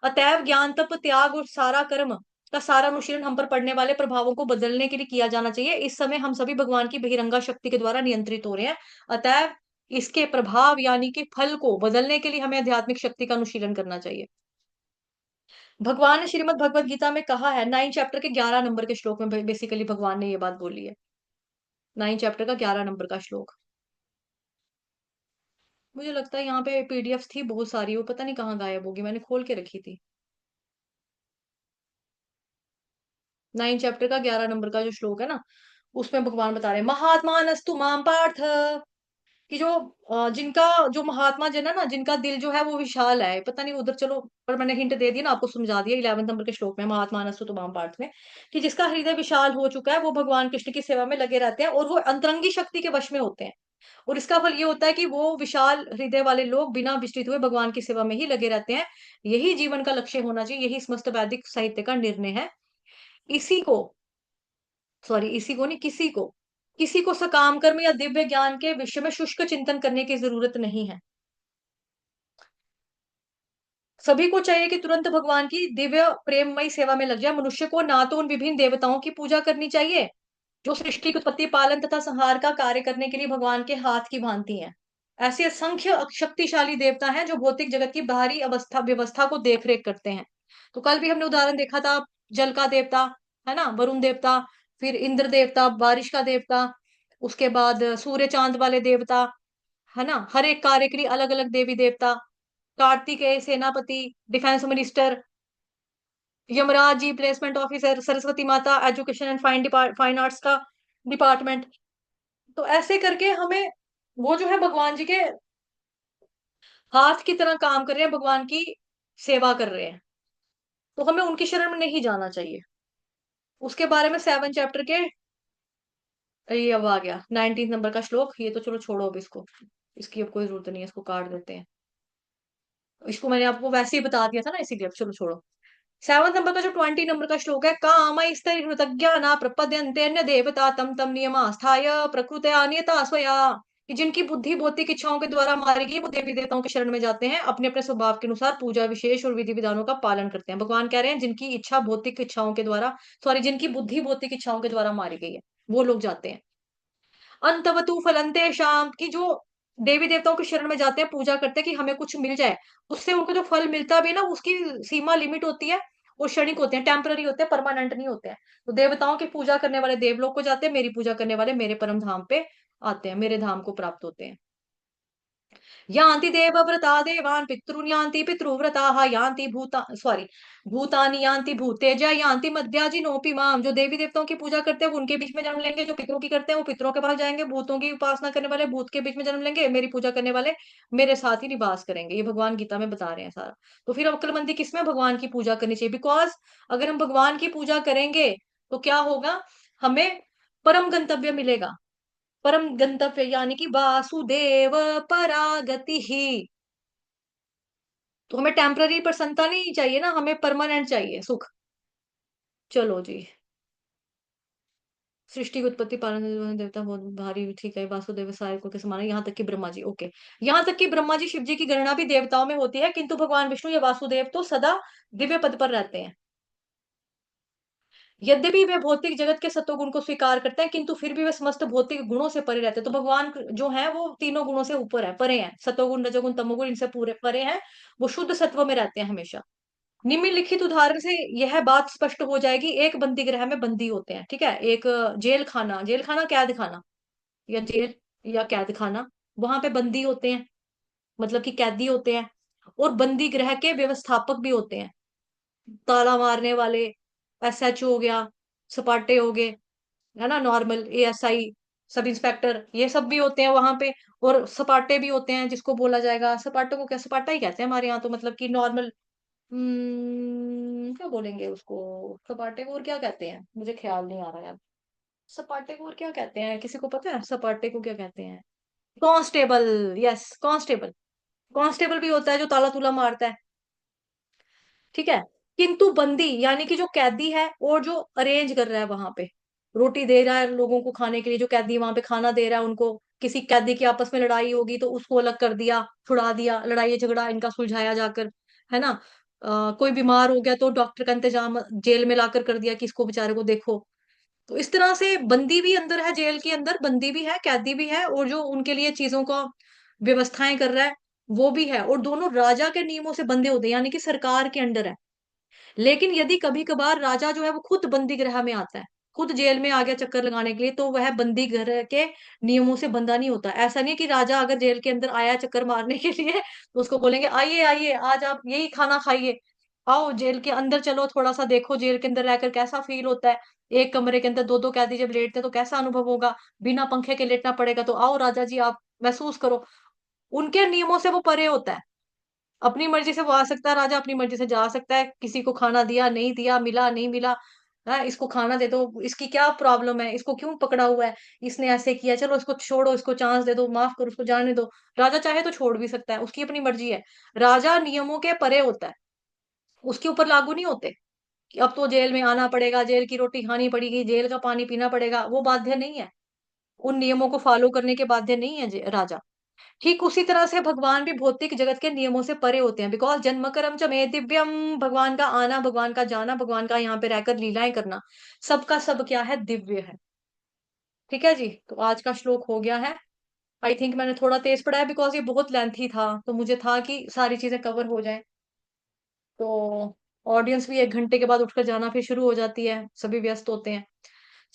अतएव ज्ञान तप त्याग और सारा कर्म का सारा अनुशीलन हम पर पड़ने वाले प्रभावों को बदलने के लिए किया जाना चाहिए। इस समय हम सभी भगवान की बहिरंगा शक्ति के द्वारा नियंत्रित हो रहे हैं। अतएव इसके प्रभाव यानी कि फल को बदलने के लिए हमें आध्यात्मिक शक्ति का अनुशीलन करना चाहिए। भगवान ने श्रीमद् भगवत गीता में कहा है, 9 चैप्टर के 11 नंबर के श्लोक में बेसिकली भगवान ने ये बात बोली है। 9 चैप्टर का 11 नंबर का श्लोक। मुझे लगता है यहाँ पे पीडीएफ थी बहुत सारी, वो पता नहीं कहाँ गायब होगी, मैंने खोल के रखी थी। 9 चैप्टर का 11 नंबर का जो श्लोक है ना, उसमें भगवान बता रहे हैं, महात्मा नस्तु माम पार्थ, कि जो जिनका जो महात्मा जन है ना, जिनका दिल जो है वो विशाल है, पता नहीं उधर चलो, पर मैंने हिंट दे दिया ना, आपको समझा दिया 11 नंबर के श्लोक में, महात्मा नस्तु तुमाम पार्थ में, कि जिसका हृदय विशाल हो चुका है वो भगवान कृष्ण की सेवा में लगे रहते हैं और वो अंतरंगी शक्ति के वश में होते हैं। और इसका फल ये होता है कि वो विशाल हृदय वाले लोग बिना विचलित हुए भगवान की सेवा में ही लगे रहते हैं। यही जीवन का लक्ष्य होना चाहिए, यही समस्त वैदिक साहित्य का निर्णय है। इसी को, सॉरी इसी को नहीं, किसी को सकाम कर्म या दिव्य ज्ञान के विषय में शुष्क चिंतन करने की जरूरत नहीं है। सभी को चाहिए कि तुरंत भगवान की दिव्य प्रेममयी सेवा में लग जाए। मनुष्य को ना तो उन विभिन्न देवताओं की पूजा करनी चाहिए जो सृष्टि की उत्पत्ति पालन तथा संहार का कार्य करने के लिए भगवान के हाथ की भांति हैं। ऐसे असंख्य शक्तिशाली देवता हैं जो भौतिक जगत की बाहरी अवस्था व्यवस्था को देख रेख करते हैं। तो कल भी हमने उदाहरण देखा था, जल का देवता है ना, वरुण देवता, फिर इंद्र देवता बारिश का देवता, उसके बाद सूर्य चांद वाले देवता, है ना, हर एक कार्य के लिए अलग अलग देवी देवता, कार्तिकेय सेनापति, defence minister, Yamraj ji placement officer, Saraswati माता एजुकेशन एंड फाइन आर्ट्स का डिपार्टमेंट। तो ऐसे करके हमें वो जो है भगवान जी के हाथ की तरह काम कर रहे हैं, भगवान की सेवा कर रहे हैं, तो हमें उनकी शरण में नहीं जाना चाहिए। उसके बारे में 7 चैप्टर के, ये अब आ गया 19 नंबर का श्लोक, ये तो चलो छोड़ो अब इसको, इसकी अब कोई जरूरत नहीं है, इसको काट देते हैं। इसको मैंने आपको वैसे ही बता दिया था ना, इसीलिए अब चलो छोड़ो। 7 नंबर का जो 20 नंबर का श्लोक है, काम कृतज्ञाना प्रपद्यन्ते अन्य देवता तम तम नियमास्थाय प्रकृत्या नियता स्वया, कि जिनकी बुद्धि भौतिक इच्छाओं के द्वारा मारी गई वो देवी देवताओं की शरण में जाते हैं, अपने अपने स्वभाव के अनुसार पूजा विशेष और विधि विधानों का पालन करते हैं। भगवान कह रहे हैं जिनकी इच्छा भौतिक इच्छाओं के द्वारा, सॉरी जिनकी बुद्धि भौतिक इच्छाओं के द्वारा मारी गई है, वो लोग जाते हैं। अंतवतु फलंते शाम, की जो देवी देवताओं की शरण में जाते हैं, पूजा करते हैं कि हमें कुछ मिल जाए, उससे उनको जो फल मिलता भी है ना, उसकी सीमा लिमिट होती है, वो क्षणिक होते हैं, टेम्पररी होते हैं, परमानेंट नहीं होते हैं। तो देवताओं की पूजा करने वाले देवलोक को जाते हैं, मेरी पूजा करने वाले मेरे परम धाम पे आते हैं, मेरे धाम को प्राप्त होते हैं। यान्ति देवव्रता देवान् पितॄन् यान्ति पितृव्रताः यान्ति भूतानि यान्ति भूतेजा यान्ति मद्याजिनोऽपि माम्, जो देवी देवताओं की पूजा करते हैं वो उनके बीच में जन्म लेंगे, जो पितरों की करते हैं वो पितरों के पास जाएंगे, भूतों की उपासना करने वाले भूत के बीच में जन्म लेंगे, मेरी पूजा करने वाले मेरे साथ ही निवास करेंगे। ये भगवान गीता में बता रहे हैं सारा। तो फिर अक्लमंदी किसमें भगवान की पूजा करनी चाहिए, बिकॉज अगर हम भगवान की पूजा करेंगे तो क्या होगा, हमें परम गंतव्य मिलेगा। परम गंतव्य यानी कि वासुदेव परागति ही। तो हमें टेम्पररी प्रसन्नता नहीं चाहिए ना, हमें परमानेंट चाहिए सुख। चलो जी। सृष्टि की उत्पत्ति पालन देवता बहुत भारी, ठीक है, वासुदेव सहायकों के समान है, यहाँ तक कि ब्रह्मा जी, ओके। यहाँ तक कि ब्रह्मा जी शिव जी की गणना भी देवताओं में होती है, किंतु भगवान विष्णु या वासुदेव तो सदा दिव्य पद पर रहते हैं। यद्यपि वे भौतिक जगत के सत्वगुण को स्वीकार करते हैं, किंतु फिर भी वे समस्त भौतिक गुणों से परे रहते हैं। तो भगवान जो है वो तीनों गुणों से ऊपर है, परे हैं, सत्वगुण रजोगुण तमोगुण इनसे पूरे परे हैं। वो शुद्ध सत्व में रहते हैं हमेशा। निम्नलिखित उदाहरण से यह बात स्पष्ट हो जाएगी। एक बंदी गृह में बंदी होते हैं, ठीक है, एक जेल खाना कैद खाना, या जेल या कैद खाना, वहां पे बंदी होते हैं, मतलब कि कैदी होते हैं। और बंदी गृह के व्यवस्थापक भी होते हैं, ताला मारने वाले, एसएचओ हो गया, सपाटे हो गए, है ना, नॉर्मल एएसआई, सब इंस्पेक्टर, ये सब भी होते हैं वहां पे। और सपाटे भी होते हैं, जिसको बोला जाएगा सपाटों को क्या, सपाटा ही कहते हैं हमारे यहाँ तो, मतलब कि नॉर्मल, क्या बोलेंगे उसको, सपाटे को और क्या कहते हैं, मुझे ख्याल नहीं आ रहा यार। सपाटे को और क्या कहते हैं, किसी को पता है सपाटे को क्या कहते हैं? Constable, yes constable. कांस्टेबल भी होता है जो ताला तुला मारता है, ठीक है। किंतु बंदी यानी कि जो कैदी है, और जो अरेंज कर रहा है वहां पे, रोटी दे रहा है लोगों को खाने के लिए, जो कैदी वहां पे खाना दे रहा है उनको, किसी कैदी की आपस में लड़ाई होगी तो उसको अलग कर दिया, छुड़ा दिया, लड़ाई झगड़ा इनका सुलझाया जाकर, है ना। कोई बीमार हो गया तो डॉक्टर का इंतजाम जेल में लाकर कर दिया कि इसको बेचारे को देखो। तो इस तरह से बंदी भी अंदर है, जेल के अंदर बंदी भी है, कैदी भी है, और जो उनके लिए चीजों का व्यवस्थाएं कर रहा है वो भी है। और दोनों राजा के नियमों से बंधे होते हैं, यानी कि सरकार के अंडर है। लेकिन यदि कभी कभार राजा जो है वो खुद बंदी गृह में आता है, खुद जेल में आ गया चक्कर लगाने के लिए, तो वह बंदी गृह के नियमों से बंधा नहीं होता। ऐसा नहीं है कि राजा अगर जेल के अंदर आया चक्कर मारने के लिए तो उसको बोलेंगे आइए आइए आज आप यही खाना खाइए, आओ जेल के अंदर चलो, थोड़ा सा देखो जेल के अंदर रहकर कैसा फील होता है, एक कमरे के अंदर दो दो कैदी जब लेटते हैं तो कैसा अनुभव होगा, बिना पंखे के लेटना पड़ेगा, तो आओ राजा जी आप महसूस करो। उनके नियमों से वो परे होता है। अपनी मर्जी से वो आ सकता है राजा, अपनी मर्जी से जा सकता है, किसी को खाना दिया नहीं दिया, मिला नहीं मिला, है इसको खाना दे दो, इसकी क्या प्रॉब्लम है, इसको क्यों पकड़ा हुआ है, इसने ऐसे किया, चलो इसको छोड़ो, इसको चांस दे दो, माफ करो, उसको जाने दो। राजा चाहे तो छोड़ भी सकता है, उसकी अपनी मर्जी है। राजा नियमों के परे होता है, उसके ऊपर लागू नहीं होते कि अब तो जेल में आना पड़ेगा, जेल की रोटी खानी पड़ेगी, जेल का पानी पीना पड़ेगा, वो बाध्य नहीं है। उन नियमों को फॉलो करने के बाध्य नहीं है राजा। ठीक उसी तरह से भगवान भी भौतिक जगत के नियमों से परे होते हैं, बिकॉज जन्म कर्म च मे दिव्यम, भगवान का आना, भगवान का जाना, भगवान का यहाँ पे रहकर लीलाएं करना, सबका सब क्या है, दिव्य है। ठीक है जी, तो आज का श्लोक हो गया है। आई थिंक मैंने थोड़ा तेज पढ़ा है, बिकॉज ये बहुत लेंथी था, तो मुझे था कि सारी चीजें कवर हो जाएं। तो ऑडियंस भी 1 घंटे के बाद उठकर जाना फिर शुरू हो जाती है, सभी व्यस्त होते हैं।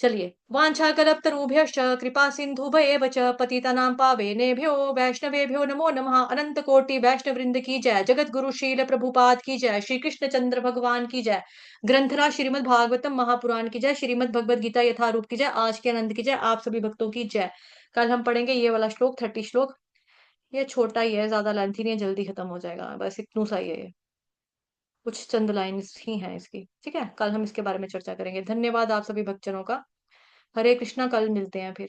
चलिए, वाञ्छाकल्पतरुभ्यश्च कृपा सिन्धुभयेव च पतितानां पावनेभ्यो वैष्णवेभ्यो नमो नमः। अनंत कोटि वैष्णव वृंद की जय, जगत गुरु शील प्रभुपाद की जय, श्री कृष्ण चंद्र भगवान की जय, ग्रंथराज श्रीमद् भागवतम महापुराण की जय, श्रीमद् भगवद गीता यथारूप की जय, आज के आनंद की जय, आप सभी भक्तों की जय। कल हम पढ़ेंगे ये वाला श्लोक, 30 श्लोक। ये छोटा ही है, ज्यादा लेंथी नहीं है, जल्दी खत्म हो जाएगा, बस इतना सा ही है ये, कुछ चंद लाइन्स ही हैं इसकी। ठीक है, कल हम इसके बारे में चर्चा करेंगे। धन्यवाद आप सभी भक्तजनों का। हरे कृष्णा, कल मिलते हैं फिर।